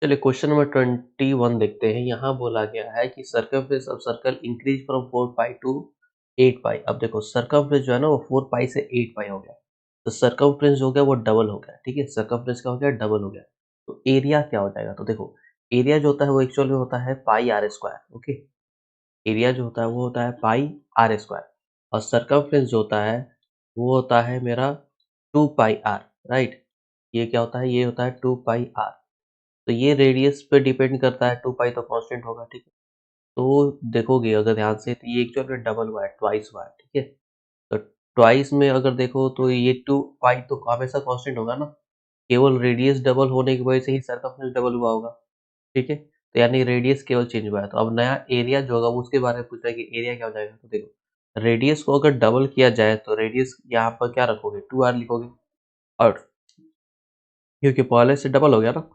चलिए question number 21 देखते हैं। यहाँ बोला गया है कि circumference of circle increase from 4 pi to 8 pi. अब देखो सर्कमफ्रेंस जो है ना वो 4 पाई से 8 पाई हो गया, तो सर्कमफ्रेंस हो गया वो डबल हो गया। ठीक है, सर्कमफ्रेंस का हो गया डबल हो गया। तो एरिया क्या हो जाएगा? तो देखो एरिया जो होता है वो एक्चुअल में होता है pi R square. Okay, area जो होता है वो होता है पाई आर स्क्वायर, और सर्कमफ्रेंस जो होता है वो होता है मेरा 2 पाई आर। राइट, ये क्या होता है? ये होता है 2 पाई आर। तो ये रेडियस पे डिपेंड करता है, 2 पाई तो कांस्टेंट होगा। ठीक है, तो देखोगे अगर ध्यान से तो ये एक्चुअल में डबल हुआ है, ट्वाइस हुआ है। ठीक है, तो ट्वाइस में अगर देखो तो ये 2 पाई तो हमेशा कांस्टेंट होगा ना, केवल रेडियस डबल होने की वजह से ही सरकमफ्रेंस डबल हुआ होगा। ठीक है, तो यानी रेडियस केवल चेंज हुआ है। तो अब नया एरिया जो होगा वो उसके बारे में पूछ रहा है कि एरिया क्या हो जाएगा। तो देखो रेडियस को अगर डबल किया जाए तो रेडियस यहाँ पर क्या रखोगे? 2r लिखोगे, और क्योंकि पहले से डबल हो गया ना।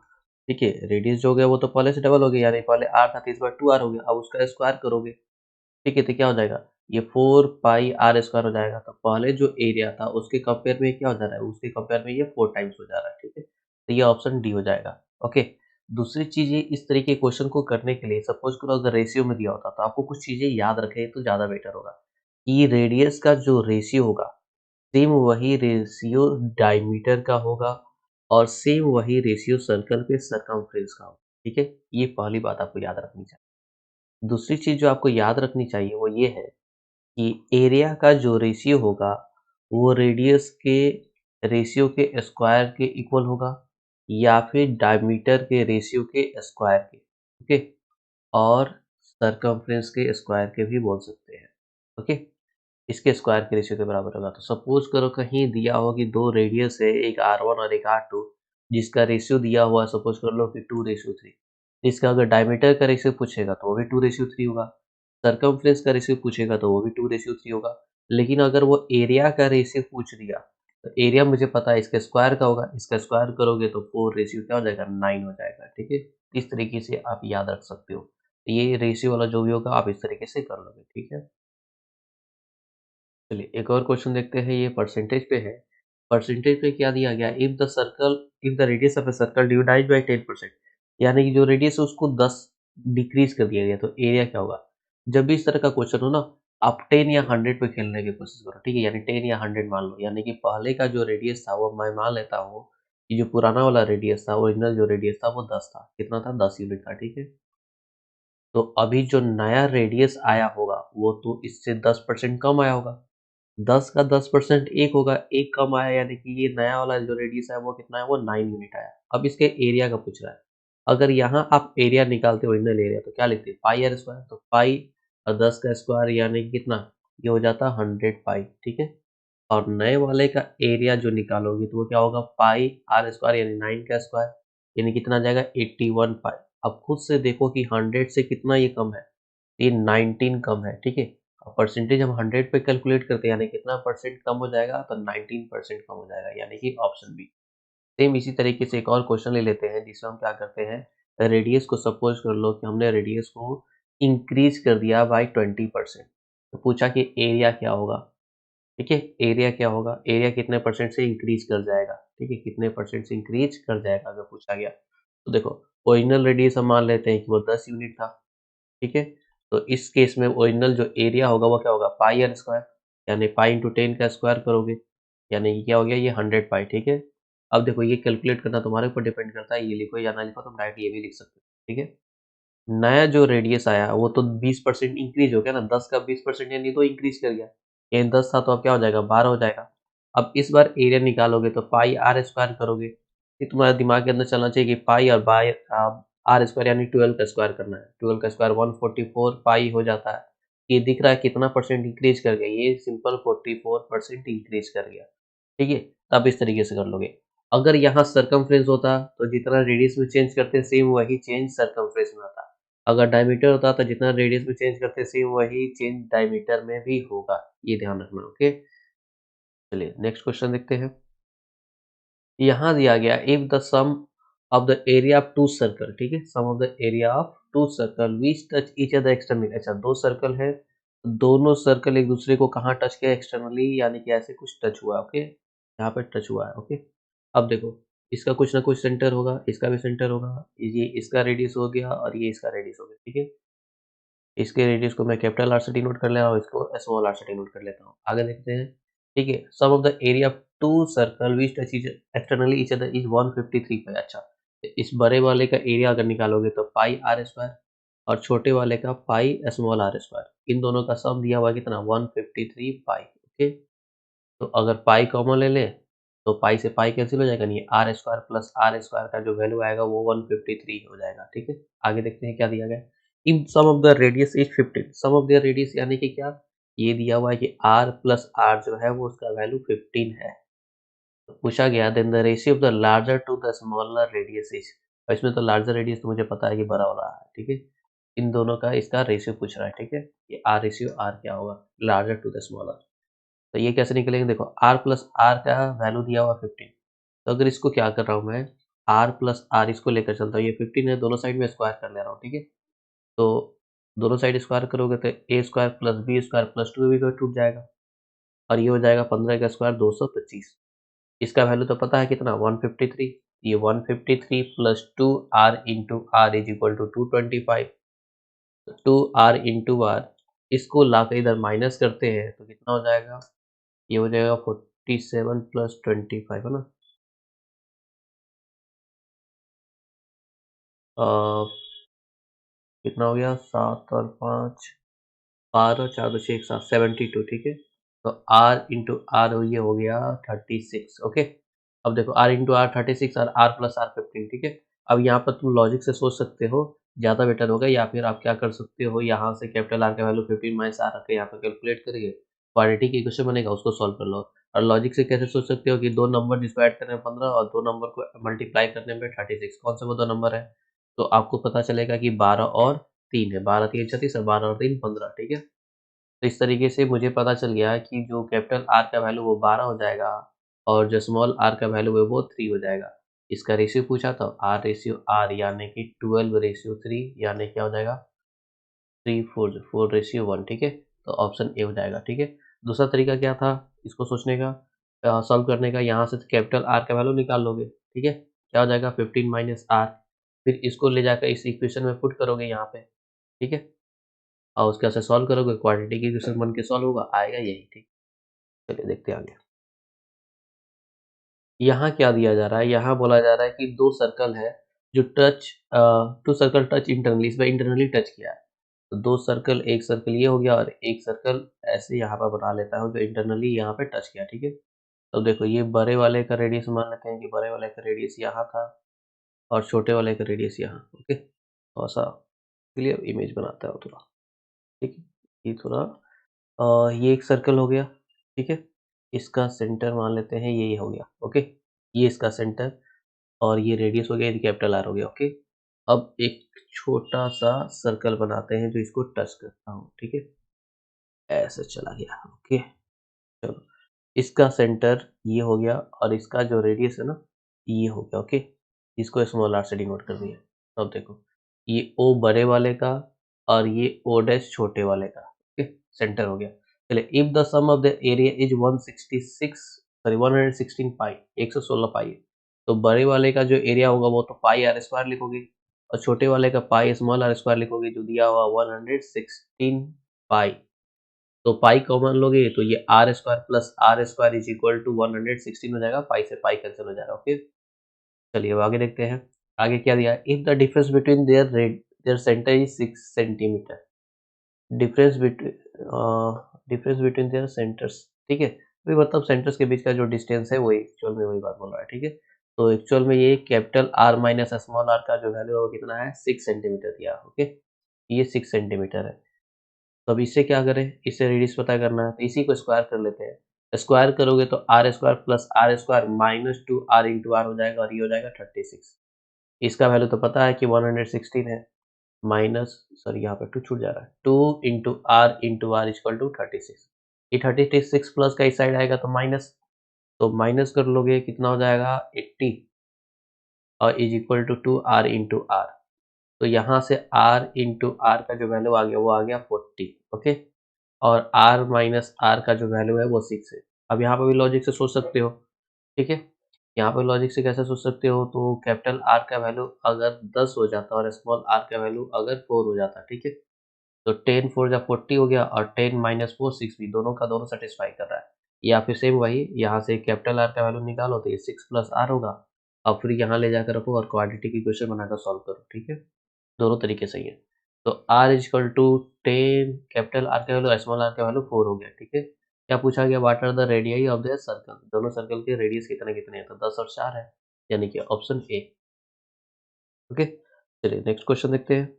ठीक है, रेडियस जो हो गया वो तो पहले से डबल हो गया, यानी पहले r था तो इस बार 2r हो गया। अब उसका स्क्वायर करोगे, ठीक है, तो क्या हो जाएगा? ये 4 पाई आर स्क्वायर हो जाएगा। तो पहले जो एरिया था उसके कंपेयर में क्या हो जा रहा है? उसके कंपेयर में ये 4 टाइम्स हो जा रहा है। ठीक है, तो ये ऑप्शन डी हो जाएगा। ओके, दूसरी चीज ये इस तरीके के क्वेश्चन को करने के लिए सपोज करो अगर रेशियो में दिया होता तो आपको कुछ चीजें याद रखें तो ज्यादा बेटर होगा। कि रेडियस का जो रेशियो होगा सेम वही रेशियो डायमीटर का होगा, और सेम वही रेशियो सर्कल के सरकमफ्रेंस का होगा। ठीक है, ये पहली बात आपको याद रखनी चाहिए। दूसरी चीज जो आपको याद रखनी चाहिए वो ये है कि एरिया का जो रेशियो होगा वो रेडियस के रेशियो के स्क्वायर के इक्वल होगा, या फिर डायमीटर के रेशियो के स्क्वायर के। ओके, और सरकमफ्रेंस के स्क्वायर के भी बोल सकते हैं। ओके, इसके स्क्वायर के रेशियो के बराबर होगा। तो सपोज करो कहीं दिया हो कि दो रेडियस है, एक R1 और एक R2, जिसका रेशियो दिया हुआ है सपोज कर लो कि 2:3। इसका अगर डायमीटर का रेशियो पूछेगा तो वो भी 2:3 होगा, सरकमफ्रेंस का रेशियो पूछेगा तो वो भी 2:3 होगा। लेकिन अगर वो एरिया का रेशियो पूछ दिया तो एरिया मुझे पता है इसका स्क्वायर का होगा, इसका स्क्वायर करोगे तो 4 रेशियो क्या हो जाएगा? 9 हो जाएगा। ठीक है, इस तरीके से आप याद रख सकते हो। ये रेशियो वाला जो भी होगा आप इस तरीके से कर लोगे। ठीक है, चलिए एक और क्वेश्चन देखते हैं, ये परसेंटेज पे है। परसेंटेज पे क्या दिया गया? If the radius of a circle divide by 10%, यानी कि जो रेडियस है उसको 10 डिक्रीज कर दिया गया, तो एरिया क्या होगा? जब भी इस तरह का क्वेश्चन हो ना, आप 10 या 100 पे खेलने की कोशिश करो। ठीक है, यानी 10 या 100 मान लो, यानी कि पहले का जो रेडियस था वो मैं मान लेता हूँ कि जो पुराना वाला रेडियस था, ओरिजिनल जो रेडियस था वो 10 था। कितना था? 10 यूनिट था। ठीक है, तो अभी जो नया रेडियस आया होगा वो तो इससे 10% कम आया होगा। 10 का 10% 1 होगा, 1 कम आया, यानी कि ये नया वाला जो रेडियस है वो कितना है? वो 9 यूनिट आया। अब इसके एरिया का पूछ रहा है। अगर यहाँ आप एरिया निकालते ओरिजिनल एरिया तो क्या लिखते? पाई आर स्क्वायर। तो पाई और 10 का स्क्वायर यानी कि कितना? ये हो जाता 100 पाई। ठीक है, और नए वाले का एरिया जो निकालोगे तो वो क्या होगा? पाई आर स्क्वायर यानी 9 का स्क्वायर, यानी कितना आ जाएगा? 81 पाई। अब खुद से देखो कि 100 से कितना ये कम है? ये 19 कम है। ठीक है, अब परसेंटेज हम 100 पे कैलकुलेट करते हैं, यानी कितना परसेंट कम हो जाएगा? तो 19% कम हो जाएगा, यानी कि ऑप्शन बी। सेम इसी तरीके से एक और क्वेश्चन ले लेते हैं जिसमें हम क्या करते हैं, रेडियस को सपोज कर लो कि हमने रेडियस को इंक्रीज कर दिया बाय 20%। तो पूछा कि एरिया क्या होगा। ठीक है, एरिया क्या होगा? एरिया कितने परसेंट से इंक्रीज कर जाएगा? ठीक है, कितने परसेंट से इंक्रीज कर जाएगा अगर पूछा गया। तो देखो ओरिजिनल रेडियस हम मान लेते हैं कि वो 10 यूनिट था। ठीक है, तो इस केस में ओरिजिनल जो एरिया होगा वो क्या होगा? पाई आर स्क्वायर, यानी पाई इंटू 10 का स्क्वायर करोगे, यानी कि क्या हो गया? ये 100 पाई। ठीक है, अब देखो ये कैलकुलेट करना तुम्हारे ऊपर डिपेंड करता है, ये लिखो या ना लिखो, तुम डायरेक्ट ये भी लिख सकते हो। ठीक है, नया जो रेडियस आया वो तो 20% इंक्रीज हो गया ना, 10 का 20% यानी तो इंक्रीज कर गया, यानी 10 था तो अब क्या हो जाएगा? 12 हो जाएगा। अब इस बार एरिया निकालोगे तो पाई आर स्क्वायर करोगे, ये तुम्हारे दिमाग के अंदर चलना चाहिए कि पाई और बाय आर स्क्वायर यानी 12 का स्क्वायर करना है। 12 का स्क्वायर 144 पाई हो जाता है। ये दिख रहा है कितना परसेंट इंक्रीज कर गया? ये सिंपल 44% इंक्रीज कर गया। ठीक है, तब इस तरीके से कर लोगे। अगर यहाँ सरकमफ्रेंस होता तो जितना रेडियस में चेंज करते सेम वही चेंज सरकमफ्रेंस में आता। अगर डायमीटर होता तो जितना रेडियस में चेंज करते सेम वही चेंज डायमीटर में भी होगा। ये ध्यान रखना। ओके, चलिए नेक्स्ट क्वेश्चन देखते हैं। यहाँ दिया गया if the sum of the area of two circle, ठीक है, sum of the area of two circle which touch each other externally. अच्छा, दो सर्कल है, दोनों सर्कल एक दूसरे को कहाँ टच किया? एक्सटर्नली, यानी कि ऐसे कुछ टच हुआ। ओके, यहाँ पे टच हुआ है। ओके, अब देखो इसका कुछ ना कुछ सेंटर होगा, इसका भी सेंटर होगा, ये इसका रेडियस हो गया और ये इसका रेडियस हो गया, ठीक है? इसके रेडियस को मैं कैपिटल आर से डिनोट कर ले रहा हूँ, इसको स्मॉल आर से डिनोट कर लेता हूँ। आगे देखते हैं, ठीक है? Sum of the area of two circle which touch each externally each other is 153 pi. अच्छा, तो इस बड़े वाले का एरिया अगर निकालोगे तो पाई आर स्क्वायर और छोटे वाले का पाई स्मॉल आर स्क्वायर। इन दोनों का सम दिया हुआ है कितना? 153 पाई। ओके, तो अगर पाई कॉमन ले लें तो पाई से पाई कैंसिल हो जाएगा, नहीं r square plus r square का जो वैल्यू आएगा वो 153 हो जाएगा, ठीक है? आगे देखते हैं क्या दिया गया। In sum of the radius is 15, sum of the radius यानी कि क्या, ये दिया हुआ है कि r प्लस आर जो है वो उसका वैल्यू 15 है। तो पूछा गया then the ratio of the larger to the smaller radius is, और इसमें तो लार्जर रेडियस तो मुझे पता है कि बड़ा वाला है, ठीक है? इन दोनों का इसका रेशियो पूछ रहा है, ठीक है? ये आर रेशियो आर क्या होगा, लार्जर टू द स्मॉलर। तो ये कैसे निकलेंगे, देखो r प्लस आर का वैल्यू दिया हुआ 15, तो अगर इसको क्या कर रहा हूँ मैं, r प्लस आर इसको लेकर चलता हूँ, ये 15 है, दोनों साइड में स्क्वायर कर ले रहा हूँ, ठीक है? तो दोनों साइड स्क्वायर करोगे तो A square plus B square plus two भी टूट जाएगा और ये हो जाएगा 15 का स्क्वायर 225। इसका वैल्यू तो पता है कितना, 153। ये 153 plus two r into r is equal to 225। Two r into r इसको ला कर इधर माइनस करते हैं तो कितना हो जाएगा, ये हो जाएगा 47 प्लस 25 है ना, अ, कितना हो गया, 7 और 5 12 4 2 6 1 7 72, ठीक है? तो r इंटू आर ये हो गया 36। ओके, अब देखो r इंटू आर 36 और r प्लस आर 15, ठीक है? अब यहाँ पर तुम लॉजिक से सोच सकते हो, ज़्यादा बेटर होगा, या फिर आप क्या कर सकते हो, यहाँ से कैपिटल R का वैल्यू 15 माइनस आर रख के यहाँ पर कैलकुलेट करिए, क्वाड्रेटिक इक्वेशन बनेगा, उसको सॉल्व कर लो। और लॉजिक से कैसे सोच सकते हो कि दो नंबर जिसको ऐड करने में 15 और दो नंबर को मल्टीप्लाई करने में 36, कौन से वो दो नंबर है? तो आपको पता चलेगा कि 12 और 3 है, 12 3 36 और 12 और 3 15, ठीक है? तो इस तरीके से मुझे पता चल गया कि जो कैपिटल R का वैल्यू वो 12 हो जाएगा और जो स्मॉल r का वैल्यू है वो 3 हो जाएगा। इसका रेशियो पूछा था, R रेशियो R यानी कि 12 रेशियो 3 यानी क्या हो जाएगा, 3 4 रेशियो 1, ठीक है? तो ऑप्शन ए हो जाएगा, ठीक है? दूसरा तरीका क्या था इसको सोचने का, सॉल्व करने का, यहाँ से कैपिटल R का वैल्यू निकाल लोगे, ठीक है? क्या हो जाएगा 15 माइनस R, फिर इसको ले जाकर इस इक्वेशन में पुट करोगे यहाँ पे, ठीक है? और उसके बाद से सॉल्व करोगे, क्वाड्रेटिक इक्वेशन बन के सॉल्व होगा, आएगा यही, ठीक। चलिए देखते हैं आगे। यहाँ क्या दिया जा रहा है, यहाँ बोला जा रहा है कि दो सर्कल है जो टू सर्कल टच इंटरनली, इसमें इंटरनली टच किया है। तो दो सर्कल, एक सर्कल ये हो गया और एक सर्कल ऐसे यहाँ पर बना लेता हूँ जो इंटरनली यहाँ पे टच किया, ठीक है? तो देखो ये बड़े वाले का रेडियस मान लेते हैं कि बड़े वाले का रेडियस यहाँ था और छोटे वाले का रेडियस यहाँ, ओके? थोड़ा सा क्लियर इमेज बनाता है थोड़ा, ठीक है? ये थोड़ा ये एक सर्कल हो गया, ठीक है? इसका सेंटर मान लेते हैं ये हो गया, ओके? ये इसका सेंटर और ये रेडियस हो गया, ये कैपिटल आर हो गया, ओके? अब एक छोटा सा सर्कल बनाते हैं जो इसको टच करता हूँ, ठीक है? ऐसे चला गया, ओके? चलो, इसका सेंटर ये हो गया और इसका जो रेडियस है ना ये हो गया, ओके? इसको स्मॉल आर से डिनोट कर दिया। अब देखो, ये ओ बड़े वाले का और ये ओ डैश छोटे वाले का, ओके? सेंटर हो गया। चलिए, if the sum of the area is 116 pi, 116 pi है, तो बड़े वाले का जो एरिया होगा वो तो पाई आर स्क्वायर लिखोगे और छोटे वाले का पाई स्मॉल आर स्क्वायर लिखोगे, जो दिया हुआ 116 पाई। तो पाई कॉमन लोगे तो ये r square plus r square is equal to 116 हो जाएगा, पाई से पाई कैंसिल हो जाएगा, ओके? चलिए अब आगे देखते हैं। आगे क्या दिया है, if the difference between their centre is 6 centimetre, difference between their centres, ठीक है? वही मतलब सेंटर्स के बीच का जो डिस्टेंस है वही एक्चुअल में वही बात बोल रहा है, ठीक है? तो एक्चुअल में ये capital r minus small r का जो वैल्यू है वो कितना है, 6 सेंटीमीटर दिया, ओके? ये 6 सेंटीमीटर है। तो अब इससे क्या करें, इससे रेडियस पता करना है तो इसी को स्क्वायर कर लेते हैं। स्क्वायर करोगे तो r square plus r square minus 2 r into r हो जाएगा और ये हो जाएगा 36। इसका वैल्यू तो पता है कि 116 है, माइनस, सॉरी यहाँ पे 2 छूट जा रहा है, 2 इंटू आर इक्वल टू 36। ये 36 प्लस का इस साइड आएगा तो माइनस, तो माइनस कर लोगे कितना हो जाएगा 80 और is equal to 2 r into r. तो यहाँ से r इंटू आर का जो वैल्यू आ गया वो आ गया 40, ओके? और r माइनस आर का जो वैल्यू है वो 6 है। अब यहाँ पर भी लॉजिक से सोच सकते हो, ठीक है? यहाँ पे लॉजिक से कैसे सोच सकते हो, तो कैपिटल आर का वैल्यू अगर 10 हो जाता और स्मॉल आर का वैल्यू अगर 4 हो जाता, ठीक है, तो 10 4 जा 40 हो गया और 10 माइनस 4 6 भी, दोनों का दोनों सेटिस्फाई कर रहा है। या फिर सेम वही, यहाँ से कैपिटल आर का वैल्यू निकालो तो ये 6 प्लस आर होगा, और फिर यहाँ ले जाकर रखो और क्वाड्रेटिक इक्वेशन बनाकर सॉल्व करो, ठीक है, दोनों तरीके सही है। तो r equal to 10, capital r का वैल्यू स्मॉल आर का वैल्यू 4 हो गया, ठीक है। क्या पूछा गया, what are the radii of the circle, दोनों सर्कल के रेडियस कितने कितने हैं, तो 10 और 4 है, यानी कि ऑप्शन ए। ओके, चलिए नेक्स्ट क्वेश्चन देखते हैं।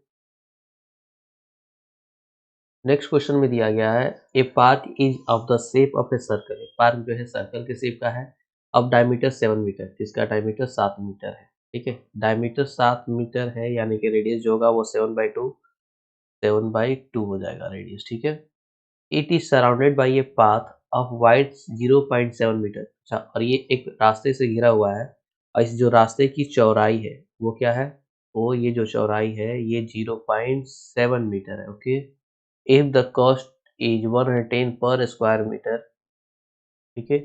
नेक्स्ट क्वेश्चन में दिया गया है, a park is of the shape of a circle, park जो है सर्कल के शेप का है, अब डायमीटर 7 मीटर, जिसका डायमीटर 7 मीटर है, ठीक है, डायमीटर 7 मीटर है, यानी कि रेडियस जो होगा वो 7/2 हो जाएगा रेडियस, ठीक है। It is surrounded by a path of wide 0.7 metre, अच्छा, और ये एक रास्ते से घिरा हुआ है, और इस जो रास्ते की चौड़ाई है वो क्या है, वो ये जो चौड़ाई है ये 0.7 मीटर है, okay. If the cost is 110 पर स्क्वायर मीटर, ठीक है,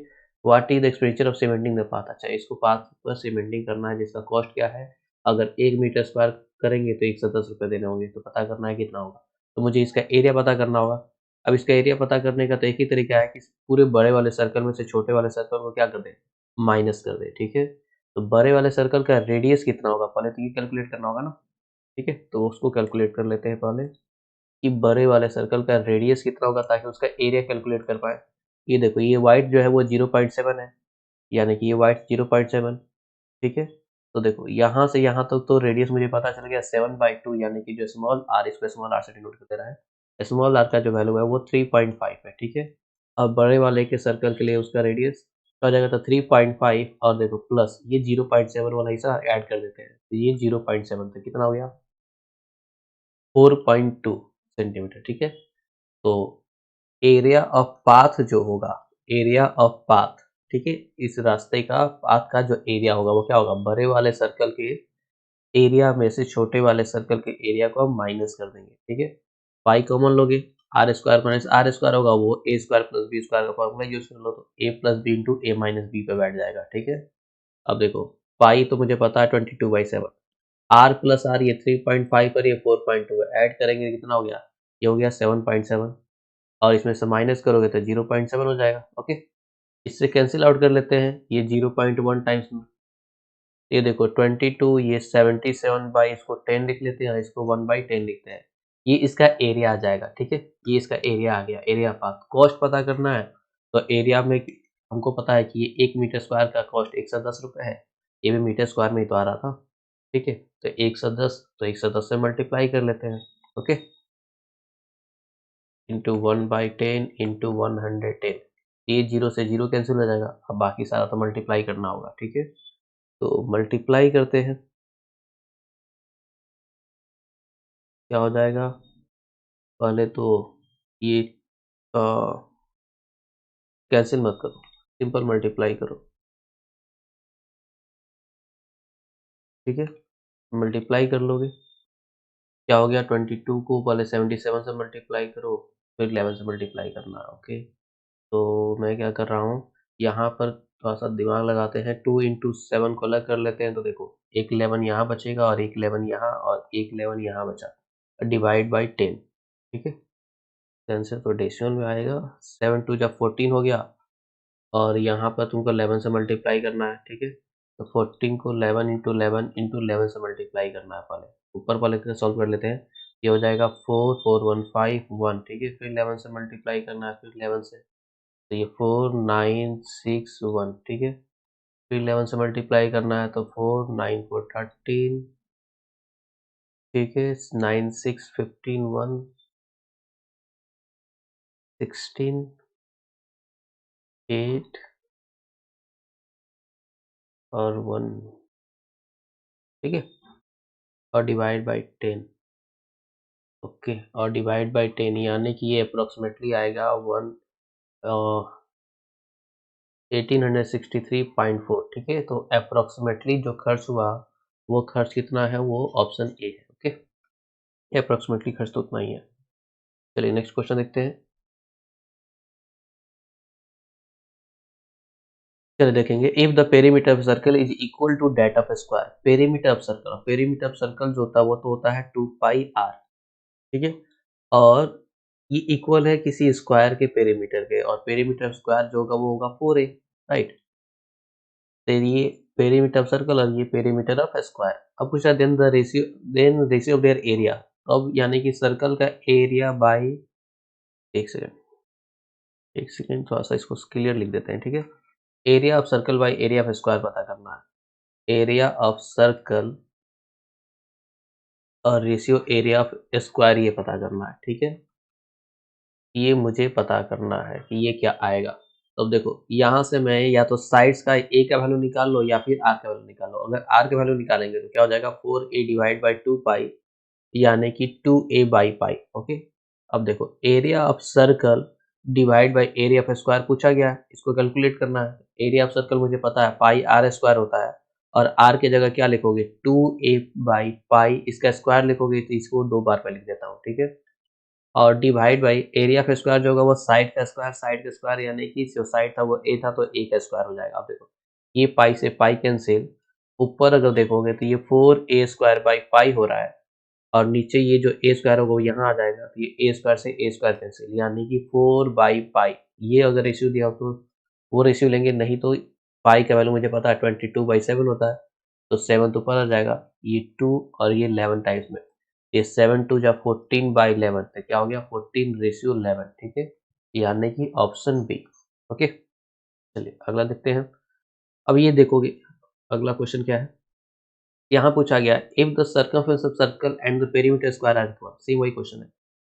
what is the expenditure of cementing the path, अच्छा, इसको पाथ पर सीमेंटिंग करना है, जिसका कॉस्ट क्या है, अगर 1 मीटर स्क्वायर करेंगे तो 110 रुपये देने होंगे, तो पता करना है कितना होगा, तो मुझे इसका एरिया पता करना होगा। अब इसका एरिया पता करने का तो एक ही तरीका है कि पूरे बड़े वाले सर्कल में से छोटे वाले सर्कल को क्या कर दे, माइनस कर दे, ठीक है। तो बड़े वाले सर्कल का रेडियस कितना होगा, पहले तो ये कैलकुलेट करना होगा ना, ठीक है, तो उसको कैलकुलेट कर लेते हैं पहले, कि बड़े वाले सर्कल का रेडियस कितना होगा ताकि उसका एरिया कैलकुलेट कर पाए। ये देखो, ये वाइड जो है वो 0.7 है, यानी कि ये वाइड 0.7, ठीक है। तो देखो यहाँ से यहाँ तक तो रेडियस मुझे पता चल गया 7/2, यानी कि जो स्मॉल आर, इसको स्मॉल आर से डिनोट कर दे रहा है, स्मॉल आर का जो वैल्यू है वो 3.5 है, ठीक है। अब बड़े वाले के सर्कल के लिए उसका रेडियस क्या हो जाएगा, तो 3.5, और देखो प्लस ये 0.7 वाला हिस्सा ऐड कर देते हैं, तो ये 0.7 था, कितना हो गया 4.2 सेंटीमीटर, ठीक है। तो एरिया ऑफ पाथ जो होगा, एरिया ऑफ पाथ, ठीक है, इस रास्ते का पाथ का जो एरिया होगा वो क्या होगा, बड़े वाले सर्कल के एरिया में से छोटे वाले सर्कल के एरिया को हम माइनस कर देंगे, ठीक है। पाई कॉमन लोगे, r square minus r square होगा वो a square plus B square का फॉर्मूला यूज कर लो, तो a plus b into a minus b पे बैठ जाएगा, ठीक है। अब देखो, पाई तो मुझे पता है 22/7, आर प्लस आर ये 3.5 और ये 4.2 है, ऐड करेंगे कितना हो गया, ये हो गया 7.7, और इसमें से माइनस करोगे तो 0.7 हो जाएगा, ओके। इससे कैंसिल आउट कर लेते हैं, ये 0.1 टाइम्स में, ये देखो 22, ये 77 बाई, इसको 10 लिख लेते हैं, इसको 1/10 लिखते हैं, ये इसका एरिया आ जाएगा, ठीक है, ये इसका एरिया आ गया, एरिया पाथ। कॉस्ट पता करना है, तो एरिया में हमको पता है कि ये 1 मीटर स्क्वायर का कॉस्ट 110 रुपये है, ये भी मीटर स्क्वायर में ही तो आ रहा था, ठीक है, तो 110, तो 110 से मल्टीप्लाई कर लेते हैं, ओके, इंटू 1/10 इंटू 110, ये जीरो से जीरो कैंसिल हो जाएगा, अब बाकी सारा तो मल्टीप्लाई करना होगा, ठीक है, तो मल्टीप्लाई करते हैं, क्या हो जाएगा, पहले तो ये कैंसिल मत करो, सिंपल मल्टीप्लाई करो, ठीक है, मल्टीप्लाई कर लोगे, क्या हो गया, 22 को पहले 77 से मल्टीप्लाई करो, फिर 11 से मल्टीप्लाई करना है, ओके। तो मैं क्या कर रहा हूँ, यहाँ पर थोड़ा सा दिमाग लगाते हैं, 2 इंटू 7 को अलग कर लेते हैं, तो देखो एक 11 यहाँ बचेगा और एक 11 यहाँ और एक 11 यहाँ बचा, डिवाइड बाई 10, ठीक है, आंसर तो डेसिमल में आएगा, 7 2 जब 14 हो गया, और यहाँ पर तुमको 11 से मल्टीप्लाई करना है, ठीक है, तो 14 को 11 इंटू 11 इंटू 11 से मल्टीप्लाई करना है, पहले ऊपर वाले के सॉल्व कर लेते हैं, ये हो जाएगा 4 4 1 5 1, ठीक है, फिर 11 से मल्टीप्लाई करना है, फिर 11 से, तो ये 4 9 6 1, ठीक है, फिर 11 से मल्टीप्लाई करना है, तो 4 9 4 13, ठीक है, 9 6 15 1 16 8 और 1, ठीक है, और डिवाइड बाई 10, ओके, और डिवाइड बाई 10, यानी कि ये अप्रोक्सीमेटली आएगा 1863.4, ठीक है, तो अप्रोक्सीमेटली जो खर्च हुआ वो खर्च कितना है, वो ऑप्शन ए है, ओके, अप्रोक्सीमेटली खर्च तो उतना ही है। चलिए नेक्स्ट क्वेश्चन देखते हैं। चलिए देखेंगे, if the perimeter of circle is equal to that of square. Perimeter of circle जो होता है वो तो होता है 2 पाई r, ठीक है, और ये इक्वल है किसी स्क्वायर के पेरीमीटर के, और पेरीमीटर ऑफ स्क्वायर जो होगा वो होगा 4a, राइट। तो ये पेरीमीटर ऑफ सर्कल और ये पेरीमीटर ऑफ स्क्वायर। अब पूछा then ratio of their area. अब यानी कि सर्कल का एरिया बाय, एक सेकंड, एक सेकंड, थोड़ा सा इसको क्लियर लिख देते हैं, ठीक है। Area of circle by area of square पता करना है। एरिया ऑफ सर्कल और रेशियो एरिया ऑफ स्क्वायर ये पता करना है, ठीक है। ये मुझे पता करना है कि ये क्या आएगा। तो अब देखो, यहाँ से मैं या तो साइड्स का ए का वैल्यू निकाल लो या फिर आर का वैल्यू निकाल लो। अगर आर का वैल्यू निकालेंगे तो क्या हो जाएगा, 4a डिवाइड बाई 2 पाई, यानी कि 2a बाई पाई। ओके, अब देखो, area of circle divide by area of square पूछा गया है, इसको कैलकुलेट करना है। एरिया ऑफ सर्कल मुझे पता है पाई आर स्क्वायर होता है, और आर की जगह क्या लिखोगे, 2a बाई पाई, इसका स्क्वायर लिखोगे तो इसको 2 बार पे लिख देता हूँ, ठीक है। और divide by area of square जो होगा वो साइड का स्क्वायर, यानी कि जो साइड था वो ए था तो ए का स्क्वायर हो जाएगा। अब देखो, ये पाई से पाई कैंसिल, ऊपर अगर देखोगे तो ये 4a स्क्वायर बाई पाई हो रहा है, और नीचे ये जो ए स्क्वायर होगा वो यहाँ आ जाएगा, तो ये ए स्क्वायर से ए स्क्वायर कैंसिल, यानी कि 4 बाई पाई। ये अगर रेशियो दिया हो तो वो रेशियो लेंगे, नहीं तो पाई का वैल्यू मुझे पता है 22/7 होता है, तो 7 तो ऊपर आ जाएगा, ये 2 और ये 11 टाइम्स में, ये 7 2 जा 14/11, तो क्या हो गया 14:11, ठीक है, यानी कि ऑप्शन बी। ओके, चलिए अगला देखते हैं। अब ये देखोगे, अगला क्वेश्चन क्या है, यहाँ पूछा गया if the circumference of circle and the perimeter square are equal. Same वही क्वेश्चन है,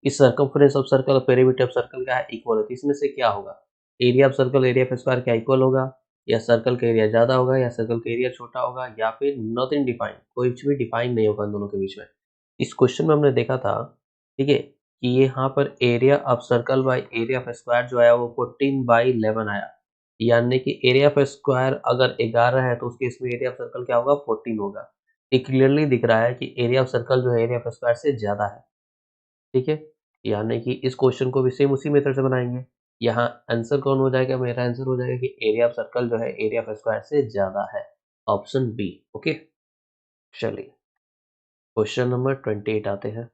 इस सर्कमफ्रेंस ऑफ सर्कल और पेरीमीटर ऑफ सर्कल का इक्वल है, तो इसमें से क्या होगा, area of circle area of square क्या इक्वल होगा, या सर्कल का एरिया ज्यादा होगा, या सर्कल का एरिया छोटा होगा, या फिर नथिंग डिफाइंड, कोई भी डिफाइन नहीं होगा इन दोनों के बीच में। इस क्वेश्चन में हमने देखा था, ठीक है, कि यहाँ पर area of circle by area of square जो आया वो 14/11 आया, यानी कि एरिया ऑफ स्क्वायर अगर 11 है तो उसके इसमें एरिया ऑफ सर्कल क्या होगा, 14 होगा। ये क्लियरली दिख रहा है कि एरिया ऑफ सर्कल जो है एरिया ऑफ स्क्वायर से ज़्यादा है, ठीक है। यानी कि इस क्वेश्चन को भी सेम उसी मेथड से बनाएंगे। यहाँ आंसर कौन हो जाएगा, मेरा आंसर हो जाएगा कि एरिया ऑफ सर्कल जो है एरिया ऑफ स्क्वायर से ज़्यादा है, ऑप्शन बी। ओके, चलिए क्वेश्चन नंबर 28 आते हैं।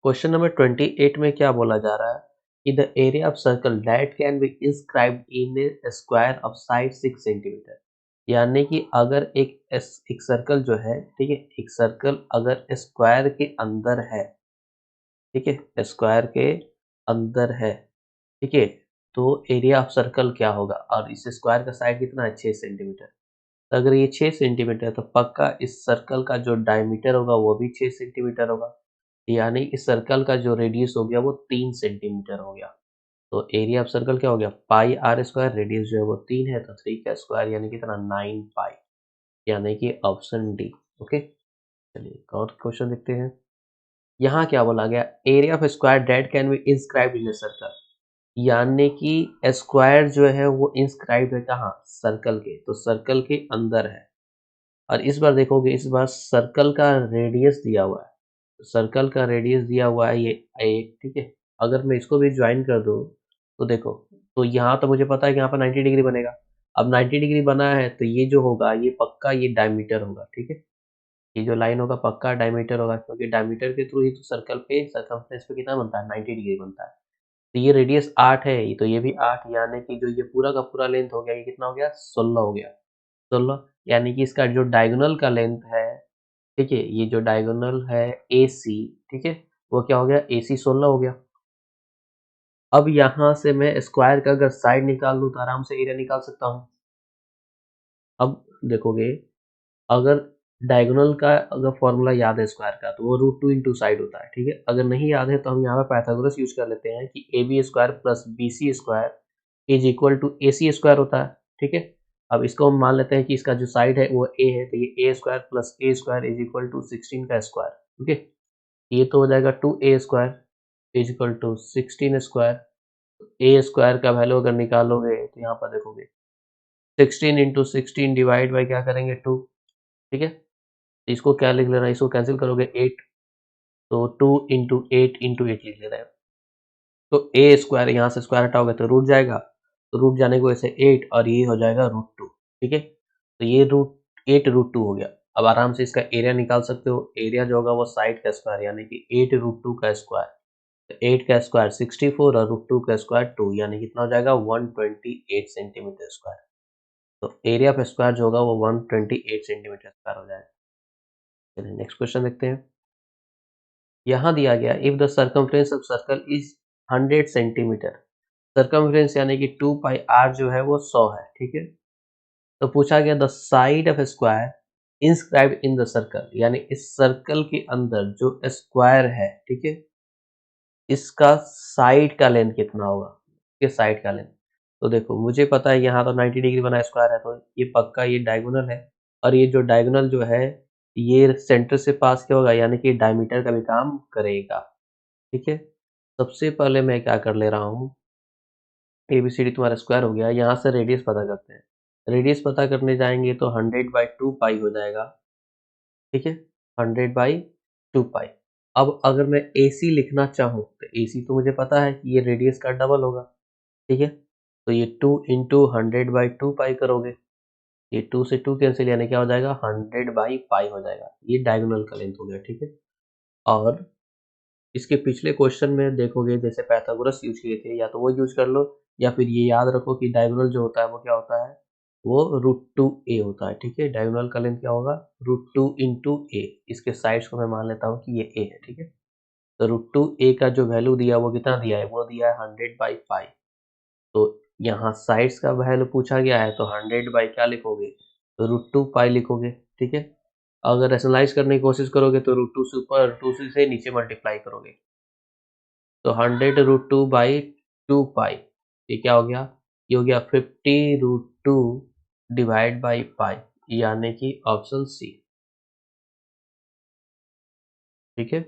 क्वेश्चन नंबर 28 में क्या बोला जा रहा है कि the area of circle that can be inscribed in A square of side 6 centimetre. यानी कि अगर एक सर्कल जो है, ठीक है, एक सर्कल अगर स्क्वायर के अंदर है, ठीक है, स्क्वायर के अंदर है, ठीक है, तो एरिया ऑफ सर्कल क्या होगा, और इस स्क्वायर का साइड कितना है, 6 सेंटीमीटर। तो अगर ये 6 सेंटीमीटर है तो पक्का इस सर्कल का जो डायमीटर होगा वो भी 6 सेंटीमीटर होगा, यानी इस सर्कल का जो रेडियस हो गया वो 3 सेंटीमीटर हो गया। तो एरिया ऑफ सर्कल क्या हो गया, पाई आर स्क्वायर, रेडियस जो है वो 3 है, तो 3 का स्क्वायर यानी कितना, 9 पाई, यानी कि ऑप्शन डी। ओके, चलिए एक और क्वेश्चन देखते हैं। यहाँ क्या बोला गया, area of square that can be inscribed in a circle, यानी कि स्क्वायर जो है वो इंस्क्राइब्ड है कहाँ, सर्कल के, तो सर्कल के अंदर है। और इस बार देखोगे, इस बार सर्कल का रेडियस दिया हुआ है, सर्कल का रेडियस दिया हुआ है ये एक, ठीक है। अगर मैं इसको भी ज्वाइन कर दूँ तो देखो, तो यहाँ तो मुझे पता है कि यहाँ पर 90 डिग्री बनेगा। अब 90 डिग्री बना है तो ये जो होगा ये पक्का ये डायमीटर होगा, ठीक है, ये जो लाइन होगा पक्का डायमीटर होगा, क्योंकि डायमीटर के थ्रू ही तो सर्कल पे सर्कमफ्रेंस पे कितना बनता है, 90 डिग्री बनता है। तो ये रेडियस 8 है, तो ये भी 8, यानी कि जो ये पूरा का पूरा लेंथ हो गया ये कितना हो गया, 16 हो गया, 16, यानी कि इसका जो डायगोनल का लेंथ है, ठीक है, ये जो डायगोनल है AC, ठीक है, वो क्या हो गया, AC 16 हो गया। अब यहाँ से मैं स्क्वायर का अगर साइड निकाल लूँ तो आराम से एरिया निकाल सकता हूँ। अब देखोगे, अगर डायगोनल का अगर फॉर्मूला याद है स्क्वायर का तो वो √2 इंटू साइड होता है, ठीक है। अगर नहीं याद है तो हम यहाँ पे पाइथागोरस यूज कर लेते हैं कि AB square plus BC square is equal to AC square होता है, ठीक है। अब इसको हम मान लेते हैं कि इसका जो साइड है वो A है, तो ये A square plus A square is equal to 16 का स्क्वायर। ओके, ये तो हो जाएगा 2A square is equal to 16 square. A square का वैल्यू अगर निकालोगे तो यहाँ पर देखोगे 16 इंटू 16 डिवाइड बाई क्या करेंगे 2, ठीक है। इसको क्या लिख लेना है, इसको कैंसिल करोगे 8, तो 2 इंटू 8 इंटू 8 लिख लेना है। तो ए स्क्वायर यहाँ से स्क्वायर हटाओगे तो रूट जाएगा, तो रूट जाने की वजह से 8 और ये हो जाएगा √2, ठीक है। तो ये √8 √2 हो गया। अब आराम से इसका एरिया निकाल सकते हो। एरिया जो होगा वो साइड का स्क्वायर यानी कि 8 √2 का स्क्वायर। तो 8 का स्क्वायर 64 और √2 का स्क्वायर 2 यानी कितना हो जाएगा 128 सेंटीमीटर स्क्वायर। तो एरिया ऑफ स्क्वायर जो होगा वो 128 सेंटीमीटर स्क्वायर हो जाएगा। चलिए नेक्स्ट क्वेश्चन देखते हैं। यहाँ दिया गया if the circumference of circle is 100 centimetre. Circumference यानी कि 2 पाई r जो है वो 100 है, ठीक है। तो पूछा गया the side of square inscribed in the circle, यानी इस सर्कल के अंदर जो स्क्वायर है, ठीक है, इसका साइड का लेंथ कितना होगा, इसके साइड का लेंथ। तो देखो मुझे पता है यहाँ तो 90 डिग्री बना स्क्वायर है, तो ये पक्का ये डायगोनल है, और ये जो डायगोनल जो है ये सेंटर से पास क्या होगा यानी कि डायमीटर का भी काम करेगा, ठीक है। सबसे पहले मैं क्या कर ले रहा हूँ, एबीसीडी तुम्हारा स्क्वायर हो गया, यहाँ से रेडियस पता करते हैं। रेडियस पता करने जाएंगे तो 100/2 पाई हो जाएगा, ठीक है, 100/2 पाई। अब अगर मैं AC लिखना चाहूँ तो AC तो मुझे पता है कि ये रेडियस का डबल होगा, ठीक है। तो ये 2 इंटू 100/2 पाई करोगे, ये 2 से 2 कैंसिल यानी क्या हो जाएगा 100/पाई हो जाएगा। ये डायगोनल का लेंथ हो गया, ठीक है। और इसके पिछले क्वेश्चन में देखोगे जैसे पाइथागोरस यूज किए थे, या तो वो यूज कर लो या फिर ये याद रखो कि डायगोनल जो होता है वो क्या होता है, वो √2a होता है, ठीक है। डायगोनल का लेंथ क्या होगा √2 इंटू ए। इसके साइड्स को मैं मान लेता हूँ कि ये a है, ठीक है। तो √2a का जो वैल्यू दिया वो कितना दिया है, वो दिया है 100/पाई। तो यहाँ साइड्स का वैल्यू पूछा गया है तो 100 बाई क्या लिखोगे, तो √2 पाई लिखोगे, ठीक है। अगर रेशनलाइज करने की कोशिश करोगे तो √2 से ऊपर √2 से नीचे मल्टीप्लाई करोगे, तो 100 √2/2 पाई, ये क्या हो गया, ये हो गया 50 √2 डिवाइड बाई पाई, यानी कि ऑप्शन सी, ठीक है।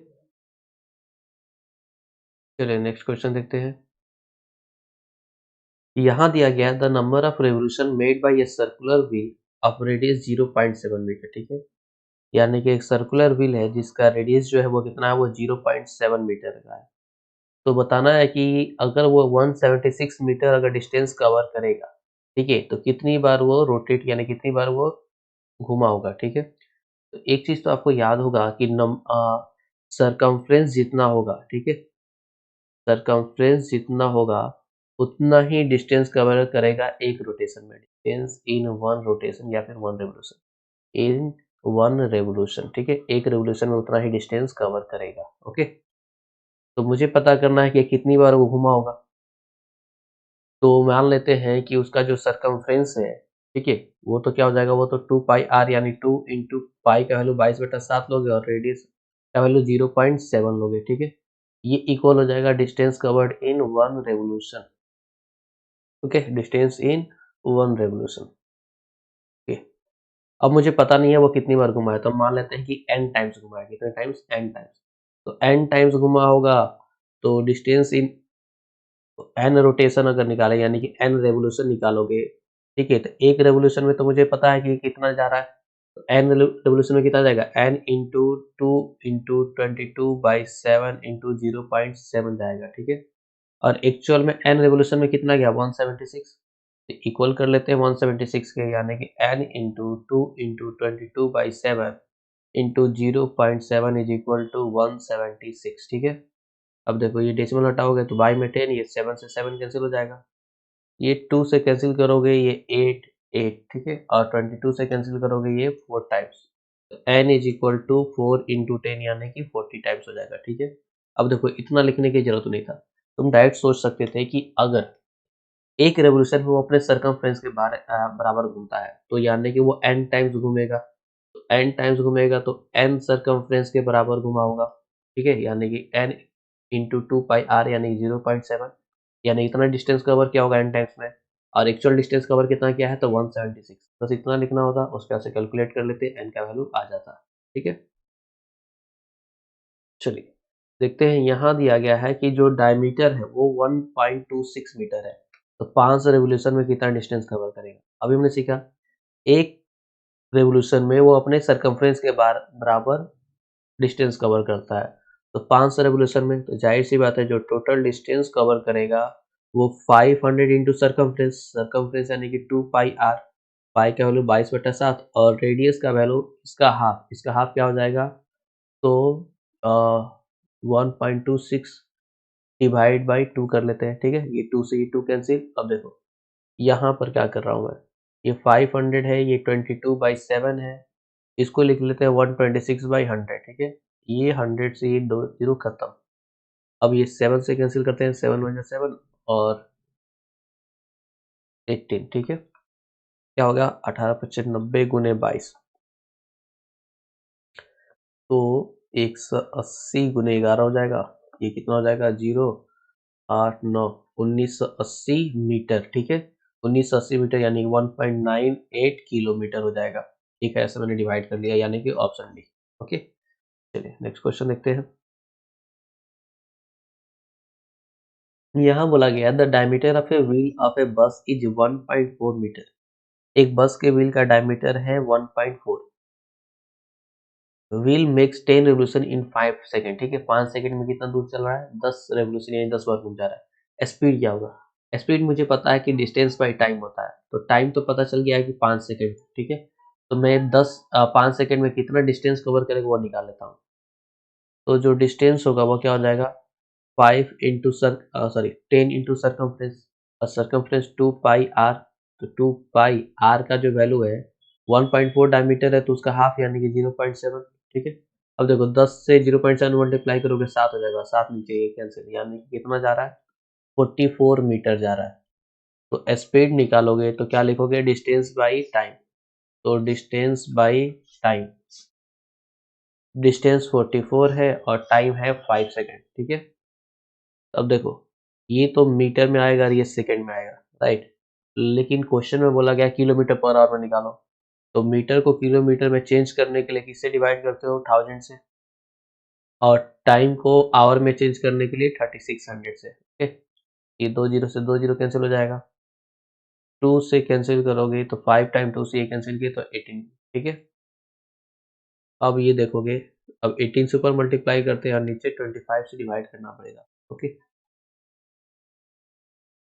चलिए नेक्स्ट क्वेश्चन देखते हैं। यहाँ दिया गया the number of revolution made by a circular wheel of radius 0.7 metre, ठीक है। यानी कि एक सर्कुलर व्हील है जिसका रेडियस जो है वो कितना है, वो 0.7 मीटर का है। तो बताना है कि अगर वो 176 मीटर अगर डिस्टेंस कवर करेगा, ठीक है, तो कितनी बार वो रोटेट यानी कितनी बार वो घुमा होगा, ठीक है। तो एक चीज तो आपको याद होगा कि सरकमफ्रेंस जितना होगा, ठीक है, सरकमफ्रेंस जितना होगा उतना ही डिस्टेंस कवर करेगा एक रोटेशन में, डिस्टेंस इन वन रोटेशन या फिर one revolution, in one revolution, ठीक है। एक रेवोल्यूशन में उतना ही डिस्टेंस कवर करेगा, ओके। तो मुझे पता करना है कि कितनी बार वो घुमा होगा। तो मान लेते हैं कि उसका जो सरकमफ्रेंस है, ठीक है, वो तो क्या हो जाएगा, वो तो 2 पाई आर यानी 2 इंटू पाई का वैल्यू 22/7 लोगे और रेडियस का वैल्यू 0.7 लोगे, ठीक है। ये इक्वल हो जाएगा distance covered in one revolution, okay, distance in one revolution, okay. अब मुझे पता नहीं है वो कितनी बार घुमा है, तो मान लेते हैं कि n टाइम्स घुमा है, कितने टाइम्स, n टाइम्स। तो n टाइम्स घुमा होगा तो डिस्टेंस इन एन रोटेशन अगर निकाले यानी कि एन रेवोल्यूशन निकालोगे, ठीक है, तो एक रेवोल्यूशन में तो मुझे पता है कि कितना जा रहा है, तो एन रेवोल्यूशन में कितना जाएगा, एन इंटू 2 इंटू 22/7 इंटू 0.7 जाएगा, ठीक है। और एक्चुअल में एन रेवोल्यूशन में कितना गया 176, तो इक्वल कर लेते हैं 176 के, यानी कि n into 2 into 22/7 into 0.7 is equal to 176, ठीक है। अब देखो ये डेसिमल हटाओगे तो बाई में 10, ये 7 से 7 कैंसिल हो जाएगा, ये 2 से कैंसिल करोगे ये 8 8, ठीक है, और 22 से कैंसिल करोगे ये 4 टाइम्स, तो n is equal to 4 into 10 यानी कि 40 टाइम्स हो जाएगा, ठीक है। अब देखो इतना लिखने की जरूरत नहीं था, तुम डायरेक्ट सोच सकते थे कि अगर एक रेवोल्यूशन में वो अपने सरकमफ्रेंस के बराबर घूमता है तो यानी कि वो n टाइम्स घूमेगा, तो n टाइम्स घूमेगा तो n सरकमफ्रेंस के बराबर घुमा होगा, ठीक है, यानी कि n इंटू 2 पाई आर यानी 0.7, यानी इतना डिस्टेंस कवर किया होगा n टाइम्स में, और एक्चुअल डिस्टेंस कवर कितना किया है तो 176, बस इतना लिखना होता, उसके बाद से कैलकुलेट कर लेते n का वैल्यू आ जाता, ठीक है। चलिए देखते हैं, यहाँ दिया गया है कि जो डायमीटर है वो 1.26 मीटर है, तो 5 रेवोल्यूशन में कितना डिस्टेंस कवर करेगा। अभी हमने सीखा एक रेवोल्यूशन में वो अपने सरकमफ्रेंस के बराबर डिस्टेंस कवर करता है, तो 500 रेवोल्यूशन में तो जाहिर सी बात है जो टोटल डिस्टेंस कवर करेगा वो 500 इंटू सर्कमफ्रेंस यानी कि 2 पाई आर, पाई का वैल्यू 22/7 और रेडियस का वैल्यू इसका हाफ क्या हो जाएगा, तो 1.26 डिवाइड बाई 2 कर लेते हैं, ठीक है। ये 2 से ये 2 कैंसिल। अब देखो यहाँ पर क्या कर रहा हूँ मैं, ये 500 है, ये 22/7 है, इसको लिख लेते हैं 126/100, ठीक है। ये 100 से ये 2 जीरो खत्म। अब ये 7 से कैंसिल करते हैं, 7 वन 7 और 18, ठीक है। क्या हो गया, 18×5 = 90 गुने 22, तो 180 गुने 11 हो जाएगा। ये कितना हो जाएगा, 0, 8, 9, 1980 मीटर, ठीक है। 1980 मीटर यानी 1.98 किलोमीटर हो जाएगा, ठीक है। ऐसे मैंने डिवाइड कर लिया, यानी कि ऑप्शन डी। ओके, चलिए नेक्स्ट क्वेश्चन देखते हैं। यहाँ बोला गया the diameter of a wheel of a bus is 1.4 metre. एक बस के व्हील का डायमीटर है 1.4। Wheel makes 10 revolution in 5 second, ठीक है। 5 सेकंड में कितना दूर चल रहा है, 10 रेवोल्यूशन यानी 10 बार घूम जा रहा है। स्पीड क्या होगा, स्पीड मुझे पता है कि डिस्टेंस बाई टाइम होता है, तो टाइम तो पता चल गया है कि 5 सेकंड, ठीक है। तो मैं 5 सेकंड में कितना डिस्टेंस कवर करेगा वो निकाल लेता हूँ। तो जो डिस्टेंस होगा वो क्या हो जाएगा, 5 इंटू सॉरी 10 इंटू सर्कमफ्रेंस, और सर्कमफ्रेंस 2 पाई आर, तो 2 पाई आर का जो वैल्यू है 1.4 डायमीटर है, तो उसका हाफ यानी कि 0.7, ठीक है। अब देखो 10 से 0.7 मल्टीप्लाई करोगे 7 हो जाएगा, 7 नीचे ये कैंसिल, यानी कि कितना जा रहा है, 44 मीटर जा रहा है। तो स्पीड निकालोगे तो क्या लिखोगे, डिस्टेंस बाई टाइम, तो डिस्टेंस बाई टाइम, डिस्टेंस 44 है और टाइम है 5 सेकेंड, ठीक है। अब देखो ये तो मीटर में आएगा और ये सेकंड में आएगा, राइट। लेकिन क्वेश्चन में बोला गया किलोमीटर पर आवर में निकालो, तो मीटर को किलोमीटर में चेंज करने के लिए किससे डिवाइड करते हो, 1000 से, और टाइम को आवर में चेंज करने के लिए 3600 से, ओके। ये 2 जीरो से 2 जीरो कैंसिल हो जाएगा, 2 से कैंसिल करोगे तो 5 टाइम 2 से ये कैंसिल किए तो 18, ठीक है। अब ये देखोगे, अब 18 से ऊपर मल्टीप्लाई करते हैं और नीचे 25 से डिवाइड करना पड़ेगा, ओके।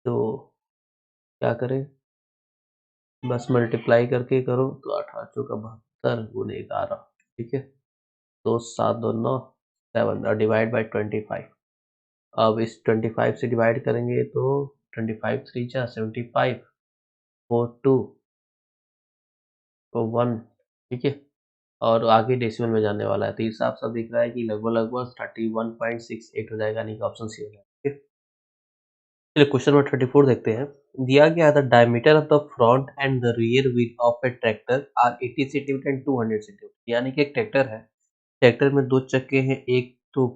तो क्या करें, बस मल्टीप्लाई करके करो, तो 8×8 = 72 गुने 11, ठीक है। तो 7×2 = 9, 7 और डिवाइड बाई 25। अब इस 25 से डिवाइड करेंगे तो 25×3 = 75, 4 2 तो 1, ठीक है। और आगे डेसिमल में जाने वाला है, तो ये साफ साफ दिख रहा है कि लगभग लगभग 31.68 हो जाएगा, यानी कि ऑप्शन सी हो जाएगा, ठीक है। चलिए क्वेश्चन नंबर 34 देखते हैं। दिया गया है the diameter of the front and the rear wheel of a tractor are 80 centimetre and 200 centimetre, यानी कि एक ट्रैक्टर है, ट्रैक्टर में 2 चक्के हैं, एक तो